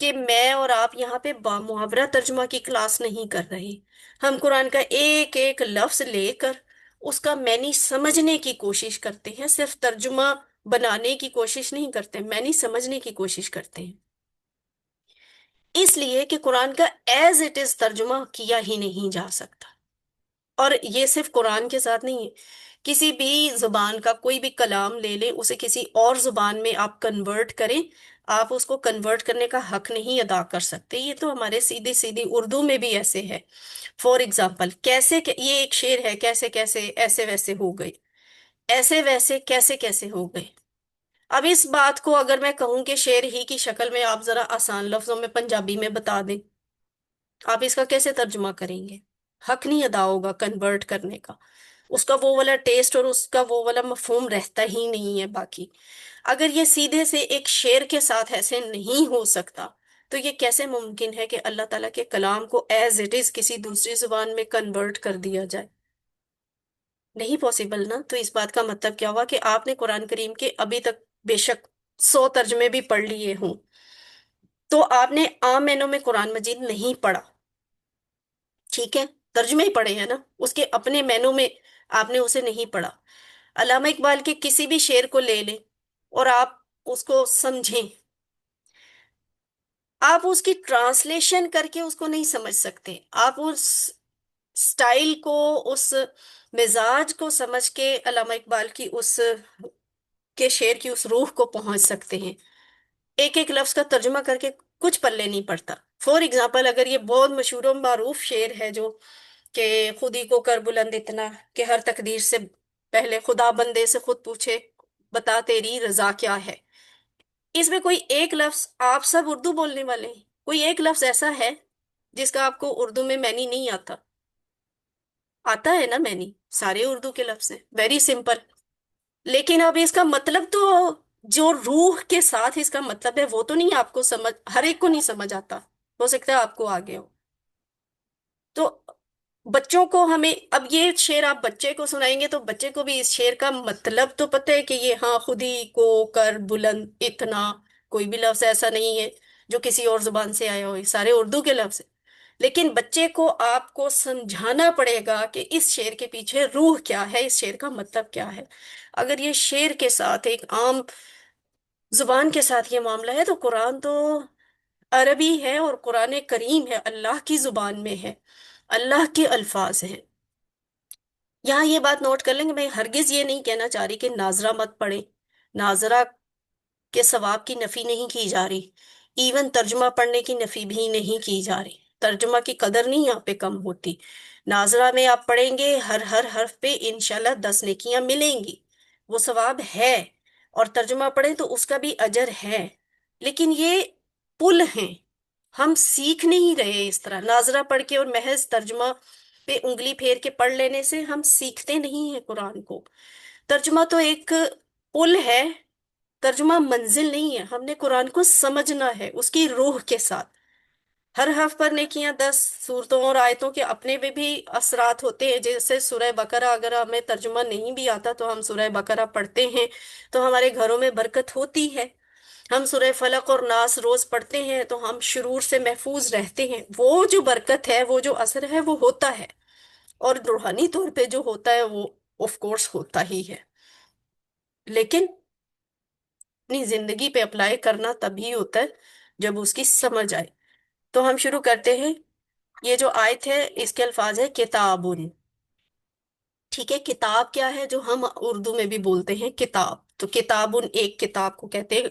کہ میں اور آپ یہاں پہ محاورہ ترجمہ کی کلاس نہیں کر رہے. ہم قرآن کا ایک ایک لفظ لے کر اس کا معنی سمجھنے کی کوشش کرتے ہیں، صرف ترجمہ بنانے کی کوشش نہیں کرتے، معنی سمجھنے کی کوشش کرتے ہیں. اس لیے کہ قرآن کا ایز اٹ از ترجمہ کیا ہی نہیں جا سکتا. اور یہ صرف قرآن کے ساتھ نہیں ہے، کسی بھی زبان کا کوئی بھی کلام لے لیں، اسے کسی اور زبان میں آپ کنورٹ کریں، آپ اس کو کنورٹ کرنے کا حق نہیں ادا کر سکتے. یہ تو ہمارے سیدھی سیدھی اردو میں بھی ایسے ہے. فار ایگزامپل، یہ ایک شعر ہے، کیسے کیسے ایسے ویسے ہو گئے، ایسے ویسے کیسے کیسے ہو گئے. اب اس بات کو اگر میں کہوں کہ شعر ہی کی شکل میں آپ ذرا آسان لفظوں میں پنجابی میں بتا دیں، آپ اس کا کیسے ترجمہ کریں گے؟ حق نہیں ادا ہوگا کنورٹ کرنے کا. اس کا وہ والا ٹیسٹ اور اس کا وہ والا مفہوم رہتا ہی نہیں ہے. باقی اگر یہ سیدھے سے ایک شعر کے ساتھ ایسے نہیں ہو سکتا تو یہ کیسے ممکن ہے کہ اللہ تعالیٰ کے کلام کو ایز اٹ از کسی دوسری زبان میں کنورٹ کر دیا جائے؟ نہیں پاسبل نا. تو اس بات کا مطلب کیا ہوا کہ آپ نے قرآن کریم کے ابھی تک بے شک 100 ترجمے بھی پڑھ لیے ہوں، تو آپ نے عام معنوں میں قرآن مجید نہیں پڑھا. ٹھیک ہے، ترجمے ہی پڑھے ہیں نا، اس کے اپنے معنوں میں آپ نے اسے نہیں پڑھا. علامہ اقبال کے کسی بھی شعر کو لے لیں اور آپ اس کو سمجھیں، آپ اس کی ٹرانسلیشن کر کے اس کو نہیں سمجھ سکتے. آپ اس سٹائل کو، اس مزاج کو سمجھ کے علامہ اقبال کی اس کے شعر کی اس روح کو پہنچ سکتے ہیں. ایک ایک لفظ کا ترجمہ کر کے کچھ پلے نہیں پڑتا. فور ایگزامپل، اگر یہ بہت مشہور و معروف شعر ہے جو کہ خودی کو کر بلند اتنا کہ ہر تقدیر سے پہلے خدا بندے سے خود پوچھے بتا تیری رضا کیا ہے، اس میں کوئی ایک لفظ، آپ سب اردو بولنے والے ہیں، کوئی ایک لفظ ایسا ہے جس کا آپ کو اردو میں معنی نہیں آتا؟ آتا ہے نا معنی، سارے اردو کے لفظ ہیں، ویری سمپل. لیکن اب اس کا مطلب تو، جو روح کے ساتھ اس کا مطلب ہے وہ تو نہیں آپ کو سمجھ، ہر ایک کو نہیں سمجھ آتا. ہو سکتا ہے آپ کو آگے ہو. تو بچوں کو ہمیں اب یہ شعر آپ بچے کو سنائیں گے تو بچے کو بھی اس شعر کا مطلب تو پتہ ہے کہ یہ ہاں خودی کو کر بلند اتنا، کوئی بھی لفظ ایسا نہیں ہے جو کسی اور زبان سے آیا ہو، یہ سارے اردو کے لفظ ہیں. لیکن بچے کو آپ کو سمجھانا پڑے گا کہ اس شعر کے پیچھے روح کیا ہے، اس شعر کا مطلب کیا ہے. اگر یہ شعر کے ساتھ ایک عام زبان کے ساتھ یہ معاملہ ہے تو قرآن تو عربی ہے اور قرآن کریم ہے، اللہ کی زبان میں ہے، اللہ کے الفاظ ہیں. یہاں یہ بات نوٹ کر لیں کہ میں ہرگز یہ نہیں کہنا چاہ رہی کہ ناظرہ مت پڑھیں، ناظرہ کے ثواب کی نفی نہیں کی جا رہی، ایون ترجمہ پڑھنے کی نفی بھی نہیں کی جا رہی. ترجمہ کی قدر نہیں یہاں پہ کم ہوتی. ناظرہ میں آپ پڑھیں گے ہر حرف پہ انشاءاللہ 10 نیکیاں ملیں گی، وہ ثواب ہے. اور ترجمہ پڑھیں تو اس کا بھی اجر ہے. لیکن یہ پل ہیں، ہم سیکھ نہیں رہے اس طرح. ناظرہ پڑھ کے اور محض ترجمہ پہ انگلی پھیر کے پڑھ لینے سے ہم سیکھتے نہیں ہیں قرآن کو. ترجمہ تو ایک پل ہے، ترجمہ منزل نہیں ہے. ہم نے قرآن کو سمجھنا ہے اس کی روح کے ساتھ. ہر حرف پر نیکیاں 10 صورتوں اور آیتوں کے اپنے بھی اثرات ہوتے ہیں. جیسے سورہ بقرہ اگر ہمیں ترجمہ نہیں بھی آتا تو ہم سورہ بقرہ پڑھتے ہیں تو ہمارے گھروں میں برکت ہوتی ہے. ہم سورہ فلق اور ناس روز پڑھتے ہیں تو ہم شرور سے محفوظ رہتے ہیں. وہ جو برکت ہے، وہ جو اثر ہے وہ ہوتا ہے، اور روحانی طور پہ جو ہوتا ہے وہ آف کورس ہوتا ہی ہے. لیکن اپنی زندگی پہ اپلائی کرنا تبھی ہوتا ہے جب اس کی سمجھ آئے. تو ہم شروع کرتے ہیں. یہ جو آیت ہے اس کے الفاظ ہے کتابن. ٹھیک ہے، کتاب کیا ہے جو ہم اردو میں بھی بولتے ہیں کتاب، تو کتابن ایک کتاب کو کہتے ہیں.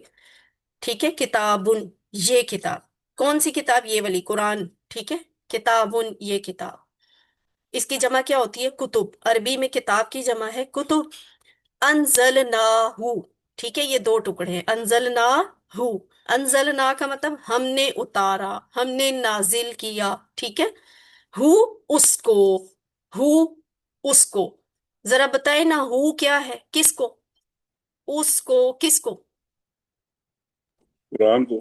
ٹھیک ہے، کتابن یہ کتاب. کون سی کتاب؟ یہ والی قرآن. ٹھیک ہے، کتابن یہ کتاب. اس کی جمع کیا ہوتی ہے؟ کتب. عربی میں کتاب کی جمع ہے کتب. انزلناہو، ٹھیک ہے، یہ 2 ٹکڑے ہیں. انزلناہو، انزلنا کا مطلب ہم نے اتارا، ہم نے نازل کیا. ٹھیک ہے، ہو اس کو، ہو اس کو. ذرا بتائیں نا، ہو کیا ہے؟ کس کو؟ اس کو کس کو؟ قرآن کو.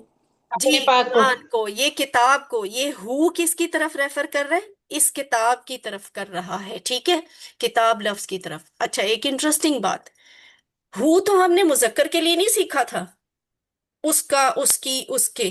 جی، اپنے پاک کو. قرآن کو. یہ کتاب کو. یہ ہو کس کی طرف ریفر کر رہا ہے؟ اس کتاب کی طرف کر رہا ہے. ٹھیک ہے، کتاب لفظ کی طرف. اچھا، ایک انٹرسٹنگ بات، ہو تو ہم نے مذکر کے لیے نہیں سیکھا تھا، اس کا، اس کی، اس کے.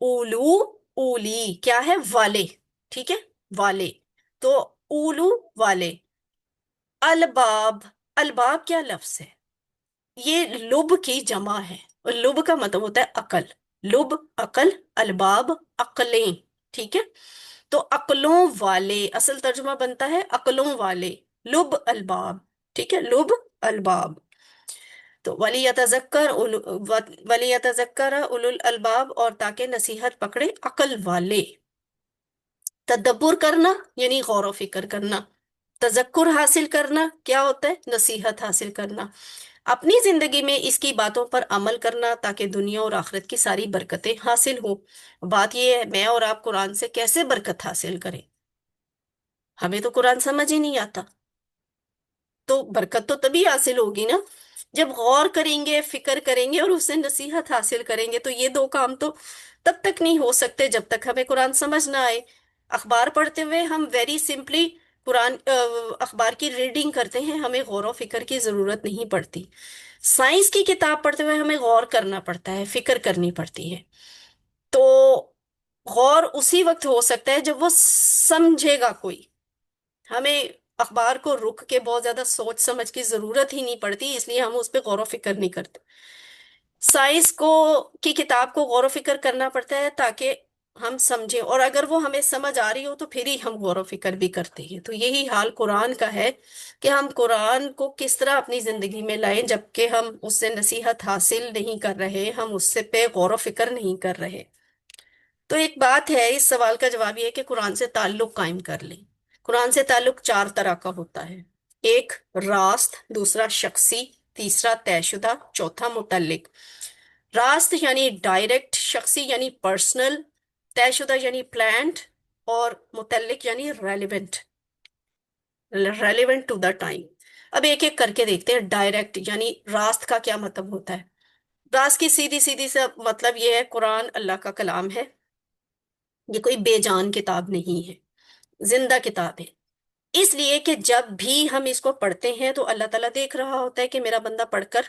اولو، اولی کیا ہے؟ والے، ٹھیک ہے، والے، تو اولو والے، الباب، الباب کیا لفظ ہے؟ یہ لب کی جمع ہے، اور لب کا مطلب ہوتا ہے عقل، لب عقل، الباب عقلیں، ٹھیک ہے، تو عقلوں والے اصل ترجمہ بنتا ہے عقلوں والے، لب الباب، ٹھیک ہے، لب الباب، تو وَلِيَتَذَكَّرَ اولو الالباب، اور تاکہ نصیحت پکڑے عقل والے۔ تدبر کرنا یعنی غور و فکر کرنا، تذکر حاصل کرنا کیا ہوتا ہے؟ نصیحت حاصل کرنا، اپنی زندگی میں اس کی باتوں پر عمل کرنا تاکہ دنیا اور آخرت کی ساری برکتیں حاصل ہوں۔ بات یہ ہے میں اور آپ قرآن سے کیسے برکت حاصل کریں؟ ہمیں تو قرآن سمجھ ہی نہیں آتا، تو برکت تو تبھی حاصل ہوگی نا جب غور کریں گے، فکر کریں گے اور اس سے نصیحت حاصل کریں گے، تو یہ دو کام تو تب تک نہیں ہو سکتے جب تک ہمیں قرآن سمجھ نہ آئے۔ اخبار پڑھتے ہوئے ہم ویری سمپلی قرآن اخبار کی ریڈنگ کرتے ہیں، ہمیں غور و فکر کی ضرورت نہیں پڑتی۔ سائنس کی کتاب پڑھتے ہوئے ہمیں غور کرنا پڑتا ہے، فکر کرنی پڑتی ہے، تو غور اسی وقت ہو سکتا ہے جب وہ سمجھے گا کوئی، ہمیں اخبار کو رک کے بہت زیادہ سوچ سمجھ کی ضرورت ہی نہیں پڑتی، اس لیے ہم اس پہ غور و فکر نہیں کرتے۔ سائنس کو کی کتاب کو غور و فکر کرنا پڑتا ہے تاکہ ہم سمجھیں، اور اگر وہ ہمیں سمجھ آ رہی ہو تو پھر ہی ہم غور و فکر بھی کرتے ہیں۔ تو یہی حال قرآن کا ہے کہ ہم قرآن کو کس طرح اپنی زندگی میں لائیں جبکہ ہم اس سے نصیحت حاصل نہیں کر رہے، ہم اس سے پہ غور و فکر نہیں کر رہے۔ تو ایک بات ہے، اس سوال کا جواب یہ ہے کہ قرآن سے تعلق قائم کر لیں۔ قرآن سے تعلق چار طرح کا ہوتا ہے، ایک راست، دوسرا شخصی، تیسرا طے شدہ، چوتھا متعلق۔ راست یعنی ڈائریکٹ، شخصی یعنی پرسنل، طے شدہ یعنی پلانڈ، اور متعلق یعنی relevant, relevant to the time. اب ایک ایک کر کے دیکھتے ہیں۔ ڈائریکٹ یعنی راست کا کیا مطلب ہوتا ہے؟ راست کی سیدھی سیدھی سا مطلب یہ ہے قرآن اللہ کا کلام ہے، یہ کوئی بے جان کتاب نہیں ہے، زندہ کتاب ہے، اس لیے کہ جب بھی ہم اس کو پڑھتے ہیں تو اللہ تعالیٰ دیکھ رہا ہوتا ہے کہ میرا بندہ پڑھ کر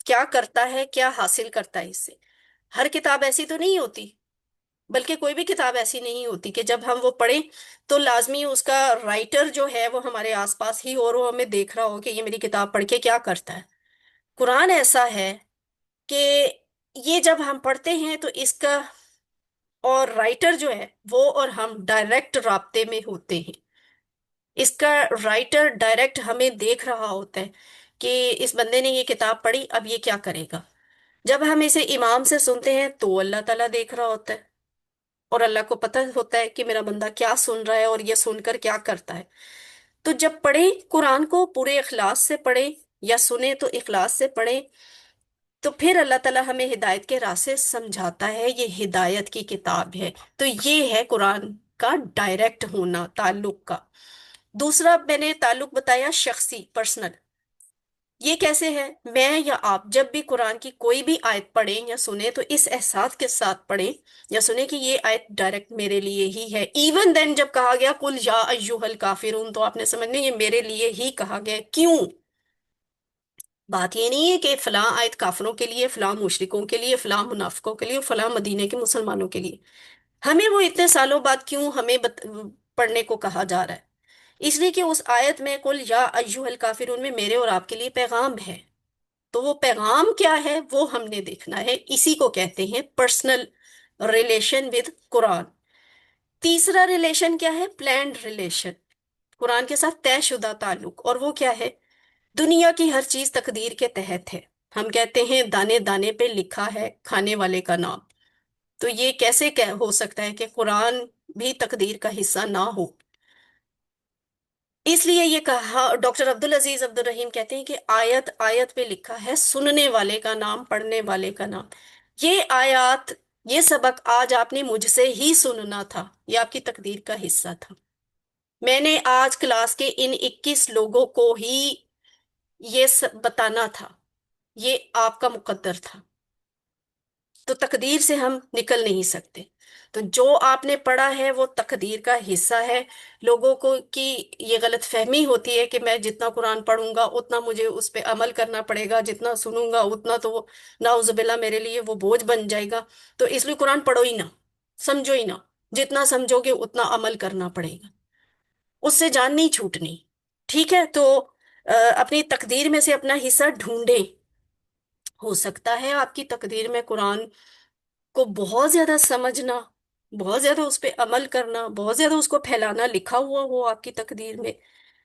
کیا کرتا ہے، کیا حاصل کرتا ہے اس سے۔ ہر کتاب ایسی تو نہیں ہوتی، بلکہ کوئی بھی کتاب ایسی نہیں ہوتی کہ جب ہم وہ پڑھیں تو لازمی اس کا رائٹر جو ہے وہ ہمارے آس پاس ہی ہو اور وہ ہمیں دیکھ رہا ہو کہ یہ میری کتاب پڑھ کے کیا کرتا ہے۔ قرآن ایسا ہے کہ یہ جب ہم پڑھتے ہیں تو اس کا اور رائٹر جو ہے وہ اور ہم ڈائریکٹ رابطے میں ہوتے ہیں۔ اس کا رائٹر ڈائریکٹ ہمیں دیکھ رہا ہوتا ہے کہ اس بندے نے یہ کتاب پڑھی، اب یہ کیا کرے گا۔ جب ہم اسے امام سے سنتے ہیں تو اللہ تعالیٰ دیکھ رہا ہوتا ہے، اور اللہ کو پتہ ہوتا ہے کہ میرا بندہ کیا سن رہا ہے اور یہ سن کر کیا کرتا ہے۔ تو جب پڑھیں قرآن کو پورے اخلاص سے پڑھیں، یا سنیں تو اخلاص سے پڑھیں، تو پھر اللہ تعالیٰ ہمیں ہدایت کے راستے سمجھاتا ہے، یہ ہدایت کی کتاب ہے۔ تو یہ ہے قرآن کا ڈائریکٹ ہونا، تعلق کا۔ دوسرا میں نے تعلق بتایا شخصی، پرسنل۔ یہ کیسے ہے؟ میں یا آپ جب بھی قرآن کی کوئی بھی آیت پڑھیں یا سنیں تو اس احساس کے ساتھ پڑھیں یا سنیں کہ یہ آیت ڈائریکٹ میرے لیے ہی ہے۔ ایون دین جب کہا گیا قل یا ایھا الکافرون، تو آپ نے سمجھنا یہ میرے لیے ہی کہا گیا۔ کیوں؟ بات یہ نہیں ہے کہ فلاں آیت کافروں کے لیے، فلاں مشرکوں کے لیے، فلاں منافقوں کے لیے، فلاں مدینے کے مسلمانوں کے لیے۔ ہمیں وہ اتنے سالوں بعد کیوں ہمیں پڑھنے کو کہا جا رہا ہے؟ اس لیے کہ اس آیت میں قل یا ایھا الکافرون میں میرے اور آپ کے لیے پیغام ہے۔ تو وہ پیغام کیا ہے وہ ہم نے دیکھنا ہے، اسی کو کہتے ہیں پرسنل ریلیشن ود قرآن۔ تیسرا ریلیشن کیا ہے؟ پلانڈ ریلیشن، قرآن کے ساتھ طے شدہ تعلق، اور وہ کیا ہے؟ دنیا کی ہر چیز تقدیر کے تحت ہے۔ ہم کہتے ہیں دانے دانے پہ لکھا ہے کھانے والے کا نام، تو یہ کیسے ہو سکتا ہے کہ قرآن بھی تقدیر کا حصہ نہ ہو؟ اس لیے یہ کہا، ڈاکٹر عبدالعزیز عبدالرحیم کہتے ہیں کہ آیت آیت پہ لکھا ہے سننے والے کا نام، پڑھنے والے کا نام۔ یہ آیات، یہ سبق آج آپ نے مجھ سے ہی سننا تھا، یہ آپ کی تقدیر کا حصہ تھا۔ میں نے آج کلاس کے ان 21 لوگوں کو ہی یہ بتانا تھا، یہ آپ کا مقدر تھا۔ تو تقدیر سے ہم نکل نہیں سکتے. تو جو آپ نے پڑھا ہے وہ تقدیر کا حصہ ہے. لوگوں کو کی یہ غلط فہمی ہوتی ہے کہ میں جتنا قرآن پڑھوں گا اتنا مجھے اس پہ عمل کرنا پڑے گا، جتنا سنوں گا اتنا تو وہ نعوذ باللہ میرے لیے وہ بوجھ بن جائے گا. تو اس لیے قرآن پڑھو ہی نہ، سمجھو ہی نہ. جتنا سمجھو گے اتنا عمل کرنا پڑے گا، اس سے جان نہیں چھوٹنی. ٹھیک ہے؟ تو اپنی تقدیر میں سے اپنا حصہ ڈھونڈیں. ہو سکتا ہے آپ کی تقدیر میں قرآن کو بہت زیادہ سمجھنا، بہت زیادہ اس پہ عمل کرنا، بہت زیادہ اس کو پھیلانا لکھا ہوا ہو آپ کی تقدیر میں.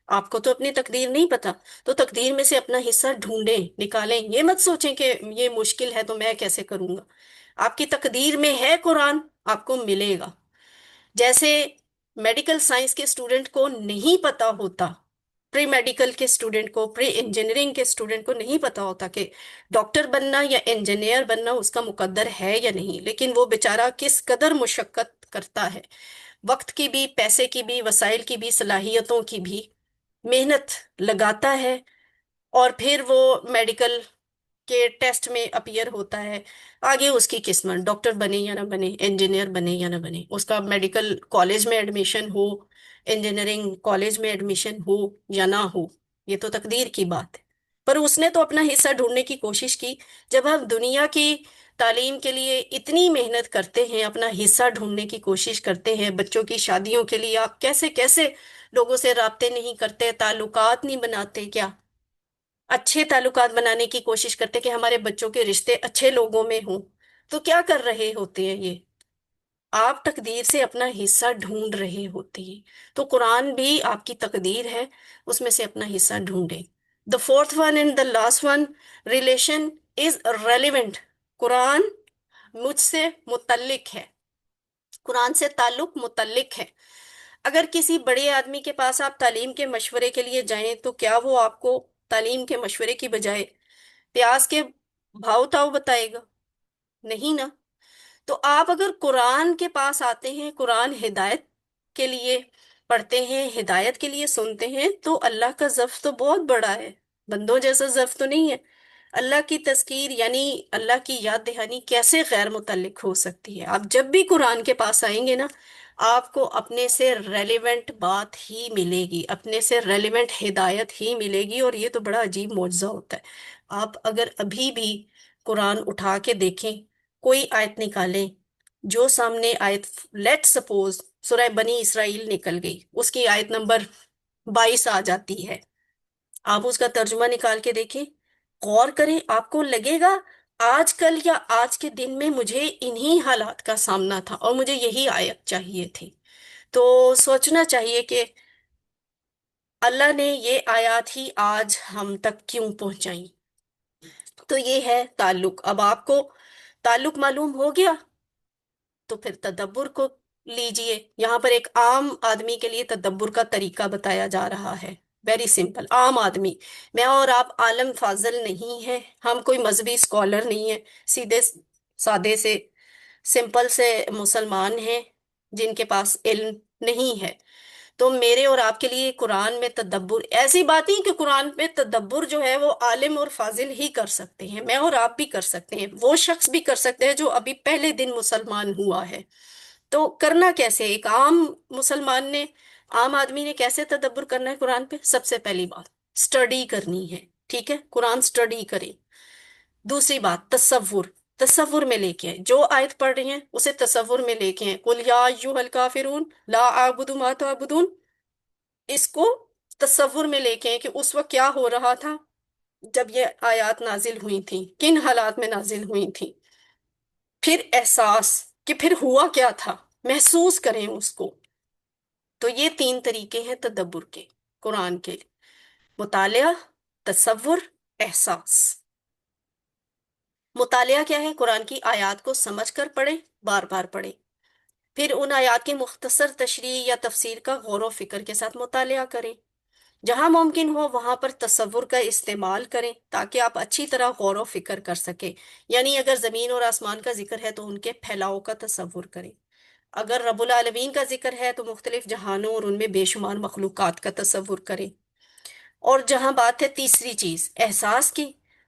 آپ کو تو اپنی تقدیر نہیں پتا، تو تقدیر میں سے اپنا حصہ ڈھونڈیں، نکالیں. یہ مت سوچیں کہ یہ مشکل ہے تو میں کیسے کروں گا. آپ کی تقدیر میں ہے قرآن، آپ کو ملے گا. جیسے میڈیکل سائنس کے اسٹوڈنٹ کو نہیں پتا ہوتا، پری میڈیکل کے اسٹوڈنٹ کو، پری انجینئرنگ کے اسٹوڈنٹ کو نہیں پتا ہوتا کہ ڈاکٹر بننا یا انجینئر بننا اس کا مقدر ہے یا نہیں، لیکن وہ بیچارہ کس قدر مشقت کرتا ہے، وقت کی بھی، پیسے کی بھی، وسائل کی بھی، صلاحیتوں کی بھی محنت لگاتا ہے. اور پھر وہ میڈیکل کے ٹیسٹ میں اپیئر ہوتا ہے. آگے اس کی قسمت، ڈاکٹر بنے یا نہ بنے، انجینئر بنے یا نہ بنے، اس کا میڈیکل کالج میں ایڈمیشن ہو، انجینئرنگ کالج میں ایڈمیشن ہو یا نہ ہو، یہ تو تقدیر کی بات ہے. پر اس نے تو اپنا حصہ ڈھونڈنے کی کوشش کی. جب ہم دنیا کی تعلیم کے لیے اتنی محنت کرتے ہیں، اپنا حصہ ڈھونڈنے کی کوشش کرتے ہیں، بچوں کی شادیوں کے لیے آپ کیسے کیسے لوگوں سے رابطے نہیں کرتے، تعلقات نہیں بناتے، کیا اچھے تعلقات بنانے کی کوشش کرتے کہ ہمارے بچوں کے رشتے اچھے لوگوں میں ہوں. تو کیا کر رہے ہوتے ہیں یہ؟ آپ تقدیر سے اپنا حصہ ڈھونڈ رہے ہوتے ہیں. تو قرآن بھی آپ کی تقدیر ہے، اس میں سے اپنا حصہ ڈھونڈیں. The fourth one and the last one, relation is relevant. Quran مجھ سے متعلق ہے، قرآن سے تعلق متعلق ہے. اگر کسی بڑے آدمی کے پاس آپ تعلیم کے مشورے کے لیے جائیں تو کیا وہ آپ کو تعلیم کے مشورے کی بجائے پیاز کے بھاؤ تاؤ بتائے گا؟ نہیں نا. تو آپ اگر قرآن کے پاس آتے ہیں، قرآن ہدایت کے لیے پڑھتے ہیں، ہدایت کے لیے سنتے ہیں، تو اللہ کا ظرف تو بہت بڑا ہے، بندوں جیسا ظرف تو نہیں ہے. اللہ کی تذکیر یعنی اللہ کی یاد دہانی کیسے غیر متعلق ہو سکتی ہے؟ آپ جب بھی قرآن کے پاس آئیں گے نا، آپ کو اپنے سے ریلیونٹ بات ہی ملے گی، اپنے سے ریلیونٹ ہدایت ہی ملے گی. اور یہ تو بڑا عجیب معجزہ ہوتا ہے. آپ اگر ابھی بھی قرآن اٹھا کے دیکھیں، کوئی آیت نکالیں، جو سامنے آیت، لیٹ سپوز سورہ بنی اسرائیل نکل گئی، اس کی آیت نمبر 22 آ جاتی ہے، آپ اس کا ترجمہ نکال کے دیکھیں، غور کریں، آپ کو لگے گا آج کل یا آج کے دن میں مجھے انہی حالات کا سامنا تھا اور مجھے یہی آیت چاہیے تھی. تو سوچنا چاہیے کہ اللہ نے یہ آیات ہی آج ہم تک کیوں پہنچائیں. تو یہ ہے تعلق. اب آپ کو تعلق معلوم ہو گیا تو پھر تدبر کو لیجئے. یہاں پر ایک عام آدمی کے لیے تدبر کا طریقہ بتایا جا رہا ہے، ویری سمپل. عام آدمی، میں اور آپ عالم فاضل نہیں ہیں، ہم کوئی مذہبی اسکالر نہیں ہیں، سیدھے سادے سے سمپل سے مسلمان ہیں جن کے پاس علم نہیں ہے. تو میرے اور آپ کے لیے قرآن میں تدبر ایسی بات نہیں کہ قرآن میں تدبر جو ہے وہ عالم اور فاضل ہی کر سکتے ہیں، میں اور آپ بھی کر سکتے ہیں، وہ شخص بھی کر سکتے ہیں جو ابھی پہلے دن مسلمان ہوا ہے. تو کرنا کیسے؟ ایک عام مسلمان نے، عام آدمی نے کیسے تدبر کرنا ہے قرآن پہ؟ سب سے پہلی بات اسٹڈی کرنی ہے. ٹھیک ہے، قرآن اسٹڈی کریں. دوسری بات تصور، تصور میں لے کے آئیں. جو آیت پڑھ رہے ہیں اسے تصور میں لے کے آئیں. قل یا ایھا الکافرون لا اعبد ما تعبدون، اس کو تصور میں لے کے آئیں کہ اس وقت کیا ہو رہا تھا جب یہ آیات نازل ہوئی تھیں، کن حالات میں نازل ہوئی تھیں. پھر احساس کہ پھر ہوا کیا تھا، محسوس کریں اس کو. تو یہ 3 طریقے ہیں تدبر کے قرآن کے: مطالعہ، تصور، احساس. مطالعہ کیا ہے؟ قرآن کی آیات کو سمجھ کر پڑھیں، بار بار پڑھیں. پھر ان آیات کی مختصر تشریح یا تفسیر کا غور و فکر کے ساتھ مطالعہ کریں. جہاں ممکن ہو وہاں پر تصور کا استعمال کریں تاکہ آپ اچھی طرح غور و فکر کر سکیں. یعنی اگر زمین اور آسمان کا ذکر ہے تو ان کے پھیلاؤ کا تصور کریں. اگر رب العالمین کا ذکر ہے تو مختلف جہانوں اور ان میں بے شمار مخلوقات کا تصور کریں. اور جہاں بات ہے تیسری چیز احساس کی،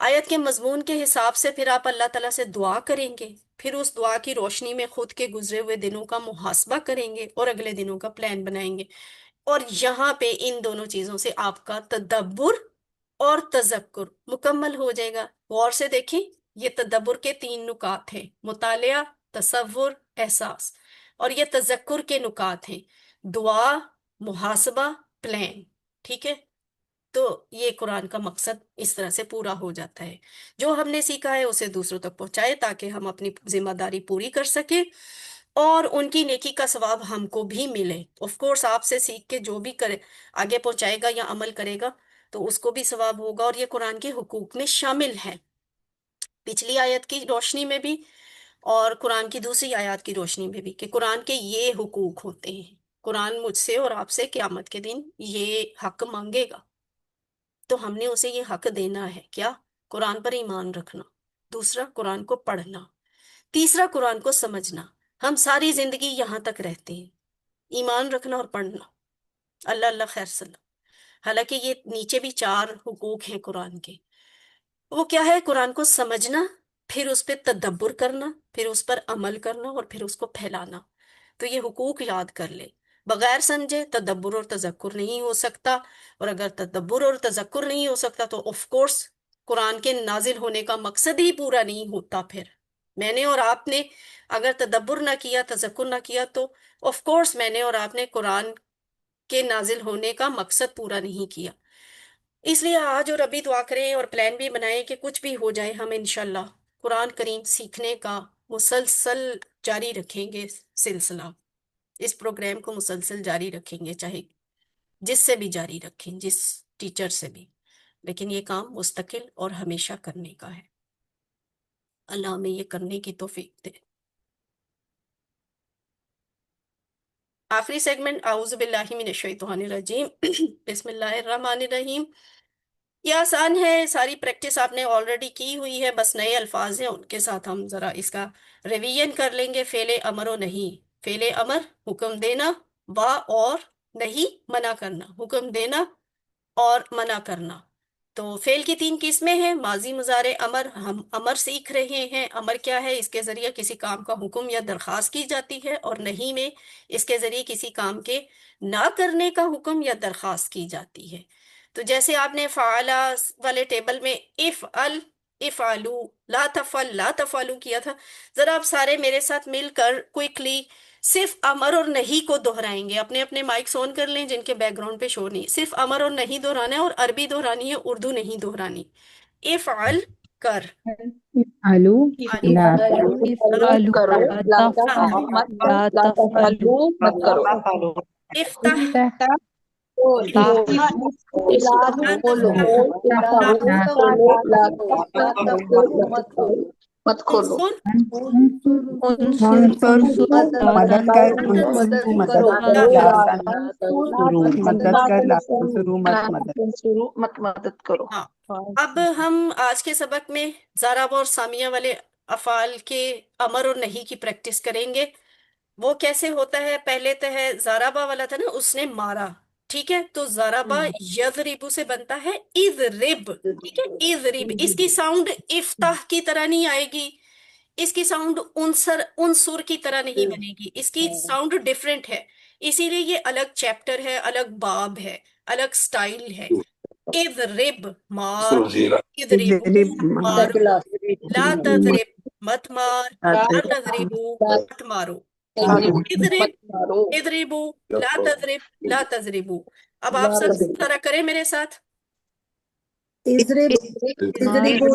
آیت کے مضمون کے حساب سے پھر آپ اللہ تعالیٰ سے دعا کریں گے، پھر اس دعا کی روشنی میں خود کے گزرے ہوئے دنوں کا محاسبہ کریں گے اور اگلے دنوں کا پلان بنائیں گے۔ اور یہاں پہ ان دونوں چیزوں سے آپ کا تدبر اور تذکر مکمل ہو جائے گا۔ غور سے دیکھیں، یہ تدبر کے 3 نکات ہیں: مطالعہ، تصور، احساس، اور یہ تذکر کے نکات ہیں: دعا، محاسبہ، پلان۔ ٹھیک ہے؟ تو یہ قرآن کا مقصد اس طرح سے پورا ہو جاتا ہے۔ جو ہم نے سیکھا ہے اسے دوسروں تک پہنچائے تاکہ ہم اپنی ذمہ داری پوری کر سکیں اور ان کی نیکی کا ثواب ہم کو بھی ملے۔ آف کورس آپ سے سیکھ کے جو بھی کرے آگے پہنچائے گا یا عمل کرے گا تو اس کو بھی ثواب ہوگا، اور یہ قرآن کے حقوق میں شامل ہے، پچھلی آیت کی روشنی میں بھی اور قرآن کی دوسری آیات کی روشنی میں بھی، کہ قرآن کے یہ حقوق ہوتے ہیں۔ قرآن مجھ سے اور آپ سے قیامت کے دن یہ حق مانگے گا، تو ہم نے اسے یہ حق دینا ہے۔ کیا؟ قرآن پر ایمان رکھنا، دوسرا قرآن کو پڑھنا، تیسرا قرآن کو سمجھنا۔ ہم ساری زندگی یہاں تک رہتے ہیں، ایمان رکھنا اور پڑھنا، اللہ اللہ خیر سلام۔ حالانکہ یہ نیچے بھی 4 حقوق ہیں قرآن کے۔ وہ کیا ہے؟ قرآن کو سمجھنا، پھر اس پہ تدبر کرنا، پھر اس پر عمل کرنا، اور پھر اس کو پھیلانا۔ تو یہ حقوق یاد کر لے، بغیر سمجھے تدبر اور تذکر نہیں ہو سکتا، اور اگر تدبر اور تذکر نہیں ہو سکتا تو آف کورس قرآن کے نازل ہونے کا مقصد ہی پورا نہیں ہوتا۔ پھر میں نے اور آپ نے اگر تدبر نہ کیا، تذکر نہ کیا، تو آف کورس میں نے اور آپ نے قرآن کے نازل ہونے کا مقصد پورا نہیں کیا۔ اس لیے آج اور ابھی دعا کریں اور پلان بھی بنائیں کہ کچھ بھی ہو جائے ہم انشاءاللہ قرآن کریم سیکھنے کا مسلسل جاری رکھیں گے سلسلہ، اس پروگرام کو مسلسل جاری رکھیں گے، چاہے جس سے بھی جاری رکھیں، جس ٹیچر سے بھی، لیکن یہ کام مستقل اور ہمیشہ کرنے کا ہے۔ اللہ ہمیں یہ کرنے کی توفیق دے۔ آخری سیگمنٹ، اعوذ باللہ من الشیطان الرجیم، بسم اللہ الرحمن الرحیم۔ یہ آسان ہے، ساری پریکٹس آپ نے آلریڈی کی ہوئی ہے، بس نئے الفاظ ہیں، ان کے ساتھ ہم ذرا اس کا ریویژن کر لیں گے۔ فعل امر و نہیں، فعل امر حکم دینا، وا اور نہیں منع کرنا، حکم دینا اور منع کرنا۔ تو فعل کی 3 قسمیں ہیں: ماضی، مضارع، امر۔ ہم امر سیکھ رہے ہیں۔ امر کیا ہے؟ اس کے ذریعے کسی کام کا حکم یا درخواست کی جاتی ہے، اور نہیں میں اس کے ذریعے کسی کام کے نہ کرنے کا حکم یا درخواست کی جاتی ہے۔ تو جیسے آپ نے فعلا والے ٹیبل میں افعل، افعلو، لا تفعل، لا تفعلو کیا تھا، ذرا آپ سارے میرے ساتھ مل کر کوئکلی صرف امر اور نہیں کو دہرائیں گے۔ اپنے اپنے مائکس آن کر لیں جن کے بیک گراؤنڈ پہ شور نہیں، صرف امر اور نہیں دہرانا ہے، اور عربی دہرانی ہے، اردو نہیں دہرانی۔ افعل، کر، آلو لا افعلوا کرو لا لا تفعلوا مت لا لا تفعلوا مت کرو افتح، افتح کھولو لا مت کھولو انصر، انصر انصر لا مدد کر تنصر انصرو مدد لا کر لا تنصر تنصرو مدد کر لا تنصرو مت مدد مت مدد کرو ہاں۔ اب ہم آج کے سبق میں زارب اور سامیہ والے افعال کے امر اور نہیں کی پریکٹس کریں گے۔ وہ کیسے ہوتا ہے؟ پہلے تو ہے زاربا والا تھا نا، اس نے مارا، ٹھیک ہے؟ تو زاربا یضربو سے بنتا ہے اضرب، ٹھیک ہے؟ اضرب، اس کی ساؤنڈ افتح کی طرح نہیں آئے گی، اس کی ساؤنڈ انصر کی طرح نہیں بنے گی، اس کی ساؤنڈ ڈیفرنٹ ہے، اسی لیے یہ الگ چیپٹر ہے، الگ باب ہے، الگ سٹائل ہے۔ اضرب، مار، اضربو، مارو، لا تضرب، مت مار، لا تضربو، مت مارو۔ اضرب، مت مارو اضربو، لا تضرب، لا تضربو۔ اب آپ سب طرح کریں میرے ساتھ۔ مارو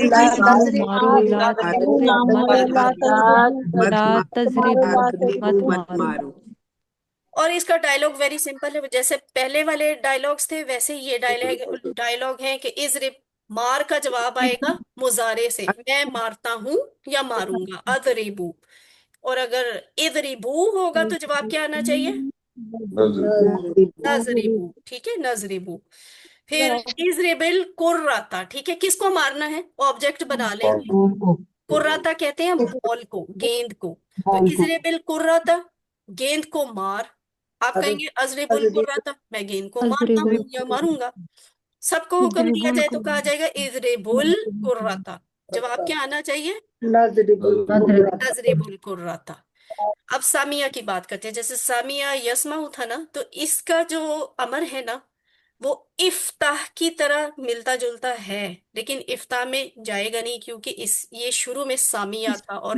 مارو لا تضرب مت مارو۔ اور اس کا ڈائلوگ ویری سمپل ہے، جیسے پہلے والے ڈائلوگس تھے ویسے یہ ڈائلوگ ہے کہ اضرب، مار کا جواب آئے گا مضارع سے، میں مارتا ہوں یا ماروں گا، اضربو۔ اور اگر اضربو ہوگا تو جواب کیا آنا چاہیے؟ نضربو، ٹھیک ہے؟ نضربو۔ پھر اضرب القراتا، ٹھیک ہے؟ کس کو مارنا ہے؟ آبجیکٹ بنا لیں گے، قراتا کہتے ہیں بال کو، گیند کو، تو اضرب القراتا، گیند کو مار۔ آپ کہیں گے اضرب القراتا، میں گیند کو مارتا اضرب ہوں یا ماروں گا۔ سب کو حکم دیا جائے تو کہا جائے گا اضربل قرۃ. جواب کیا آنا چاہیے؟ نضرب القرۃ. اب سامیہ کی بات کرتے ہیں. جیسے سامیہ یسمع تھا نا، تو اس کا جو امر ہے نا وہ افتح کی طرح ملتا جلتا ہے، لیکن افتح میں جائے گا نہیں، کیونکہ یہ شروع میں سامیہ تھا، اور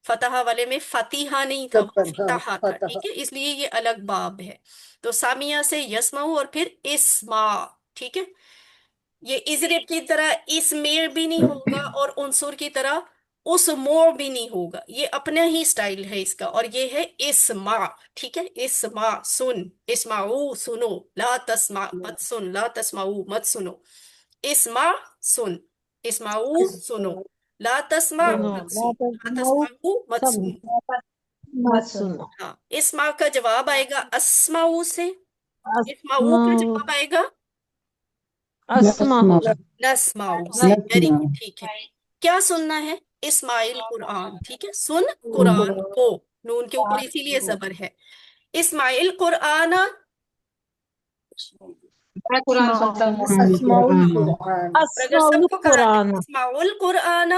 فتح والے میں فتیحہ نہیں تھا، وہ فتحہ تھا. ٹھیک ہے، اس لیے یہ الگ باب ہے. تو سامیہ سے یسمع اور پھر اسما. ٹھیک ہے، یہ اضرب کی طرح اسمیر بھی نہیں ہوگا، اور عنصر کی طرح اس مور بھی نہیں ہوگا. یہ اپنا ہی سٹائل ہے اس کا، اور یہ ہے اسما. ٹھیک ہے، اسما سن، اسمعو سنو، لا تسمع مت سن، لا تسمعو مت سنو. اسما سن، اسمعو سنو، لا تسمع سنو مت سن، لا تسمعو مت سنو. مت سنو. ہاں، اسما کا جواب آئے گا اسمعو سے. اسمعو کا اسمعوا جواب آئے گا اسمعوا نسمعو سے. Very good. ٹھیک ہے، کیا سننا ہے؟ اسماعیل قرآن. ٹھیک ہے، سن قرآن کو. نون کے اوپر اسی لیے زبر ہے. اسماعیل قرآن. میں قرآن سنتا ہوں. اسماء القرآن. اور اگر اسمعوا سب کو کہا ہے القرآن. اسمعوا القرآن.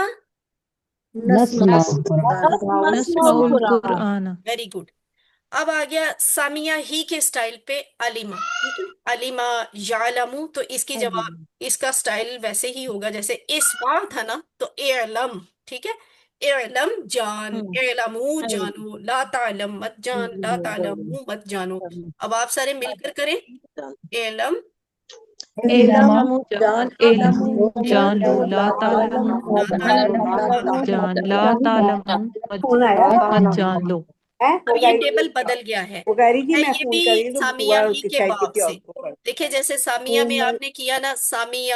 نسمع القرآن. نسمعوا القرآن. Very good. اب آ گیا سامیہ ہی کے سٹائل پہ علیمہ. ٹھیک ہے، علیمہ یعلم. تو اس کی جواب، اس کا سٹائل ویسے ہی ہوگا جیسے اسما تھا نا، تو اعلم. ٹھیک ہے، اعلم جان، اعلمو جانو، لا تعلم مت جان، لا تعلمو مت جانو. اب آپ سارے مل کر کریں. اعلم علم جان علم علم جان لو، لا تعلم لا مت جان، لا تعلم مت جان لو. اب یہ ٹیبل بدل گیا ہے. وہ کہہ رہی تھی ہے میں یہ فون بھی کر رہی ہوں تو سامیہ بوا ہی کی کے سائڈ پہ باب تھی سے. آپ کو کر دیکھیں جیسے سامیہ میں آپ نے کیا نا، سامیہ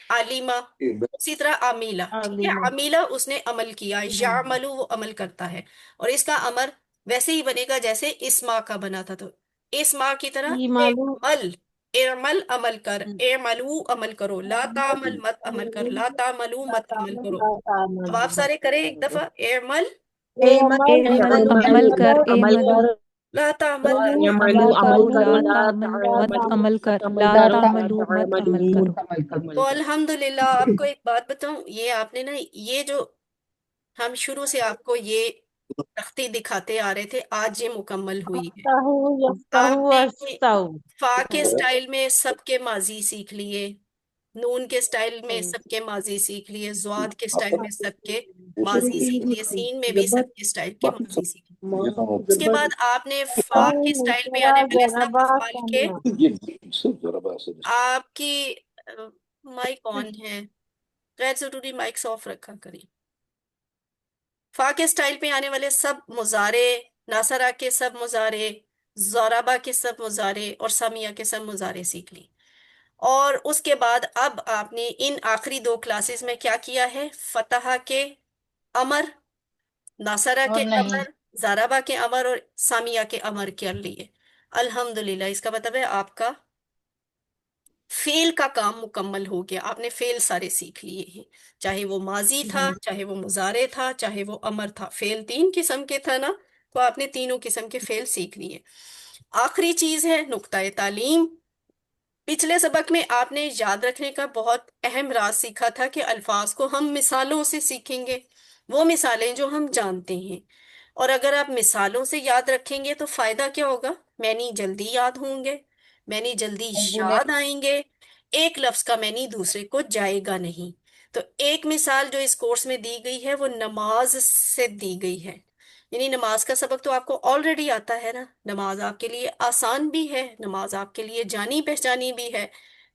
علیمہ، اسی طرح عمیلہ. ٹھیک ہے، عمیلہ اس نے عمل کیا، یعملو وہ عمل کرتا ہے، اور اس کا امر ویسے ہی بنے گا جیسے اسما کا بنا تھا. تو اسما کی طرح ایمالو اعمل، اعمل عمل کر، اعملو عمل کرو، لا تعمل مت عمل کر، لا تعملو مت عمل کرو. اب آپ سارے کریں ایک دفعہ. اعمل عمل کر، اعملو لا تعمل عمل کرو، لا تعمل مت عمل کر، لا تعملو مت عمل کرو. تو الحمدللہ. آپ کو ایک بات بتاؤں، یہ آپ نے نا، یہ جو ہم شروع سے آپ کو یہ تختی دکھاتے آ رہے تھے، آج یہ مکمل ہوئی ہے. یفتحو یفتحو آپ نے ورستحو. فا کے سٹائل میں سب کے ماضی سیکھ لیے، نون کے سٹائل میں سب کے ماضی سیکھ لیے، زواد کے سٹائل میں سب کے ماضی سیکھ لیے، سین میں بھی سب کے سٹائل کے ماضی سیکھ لیے. اس کے بعد آپ نے فا کے سٹائل میں آنے والے سب افعال کے. آپ کی مائک آن ہے، غیر ضروری مائک آف رکھا کریں. فا کے سٹائل پہ آنے والے سب مضارع، ناصرہ کے سب مضارع، ضربہ کے سب مضارع، اور سامیہ کے سب مضارع سیکھ لی. اور اس کے بعد اب آپ نے ان آخری 2 کلاسز میں کیا کیا ہے؟ فتح کے امر، ناصرہ کے امر، ضربہ کے امر، اور سامیہ کے امر کر لیے. الحمدللہ. اس کا مطلب ہے آپ کا فعل کا کام مکمل ہو گیا. آپ نے فعل سارے سیکھ لیے ہیں، چاہے وہ ماضی تھا، چاہے وہ مضارع تھا، چاہے وہ امر تھا. فعل 3 قسم کے تھا نا، تو آپ نے تینوں قسم کے فعل سیکھ لیے. آخری چیز ہے نقطۂ تعلیم. پچھلے سبق میں آپ نے یاد رکھنے کا بہت اہم راز سیکھا تھا کہ الفاظ کو ہم مثالوں سے سیکھیں گے، وہ مثالیں جو ہم جانتے ہیں. اور اگر آپ مثالوں سے یاد رکھیں گے تو فائدہ کیا ہوگا؟ معنی جلدی یاد ہوں گے، معنی جلدی یاد آئیں گے. ایک لفظ کا معنی دوسرے کو جائے گا نہیں. تو ایک مثال جو اس کورس میں دی گئی ہے وہ نماز سے دی گئی ہے. یعنی نماز کا سبق تو آپ کو آلریڈی آتا ہے نا. نماز آپ کے لیے آسان بھی ہے، نماز آپ کے لیے جانی پہچانی بھی ہے.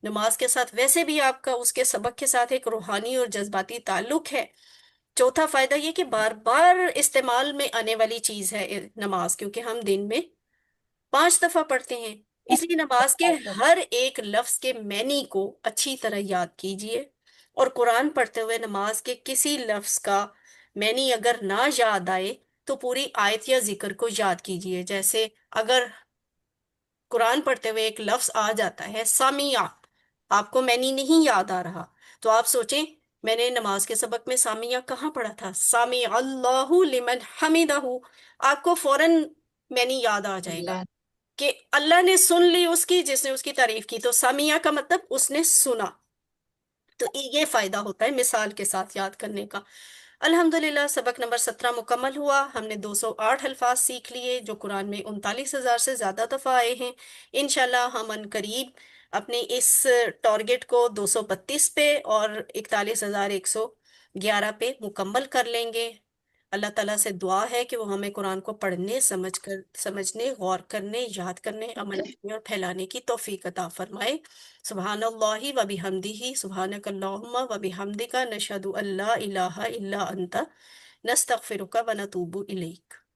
نماز کے ساتھ ویسے بھی آپ کا اس کے سبق کے ساتھ ایک روحانی اور جذباتی تعلق ہے. چوتھا فائدہ یہ کہ بار بار استعمال میں آنے والی چیز ہے نماز، کیونکہ ہم دن میں 5 دفعہ پڑھتے ہیں. اس لیے نماز کے ہر ایک لفظ کے معنی کو اچھی طرح یاد کیجئے، اور قرآن پڑھتے ہوئے نماز کے کسی لفظ کا معنی اگر نہ یاد آئے تو پوری آیت یا ذکر کو یاد کیجئے. جیسے اگر قرآن پڑھتے ہوئے ایک لفظ آ جاتا ہے سامیہ، آپ کو معنی نہیں یاد آ رہا، تو آپ سوچیں میں نے نماز کے سبق میں سامیہ کہاں پڑھا تھا؟ سامی اللہ لمن حمیدہ. آپ کو فوراً معنی یاد آ جائے گا. کہ اللہ نے سن لی اس کی جس نے اس کی تعریف کی، تو سامعہ کا مطلب اس نے سنا، تو یہ فائدہ ہوتا ہے مثال کے ساتھ یاد کرنے کا۔ الحمدللہ سبق نمبر 17 مکمل ہوا، ہم نے 208 الفاظ سیکھ لیے جو قرآن میں 39,000 سے زیادہ دفعہ آئے ہیں۔ انشاءاللہ ہم ان قریب اپنے اس ٹارگٹ کو 232 پہ اور 41,111 پہ مکمل کر لیں گے۔ اللہ تعالیٰ سے دعا ہے کہ وہ ہمیں قرآن کو پڑھنے، سمجھنے، غور کرنے، یاد کرنے، عمل کرنے اور پھیلانے کی توفیق عطا فرمائے۔ سبحان اللہ و بحمدہ، سبحانک اللہم و بحمدک، نشہد ان لا الہ الا انت، نستغفرک و نتوب الیک۔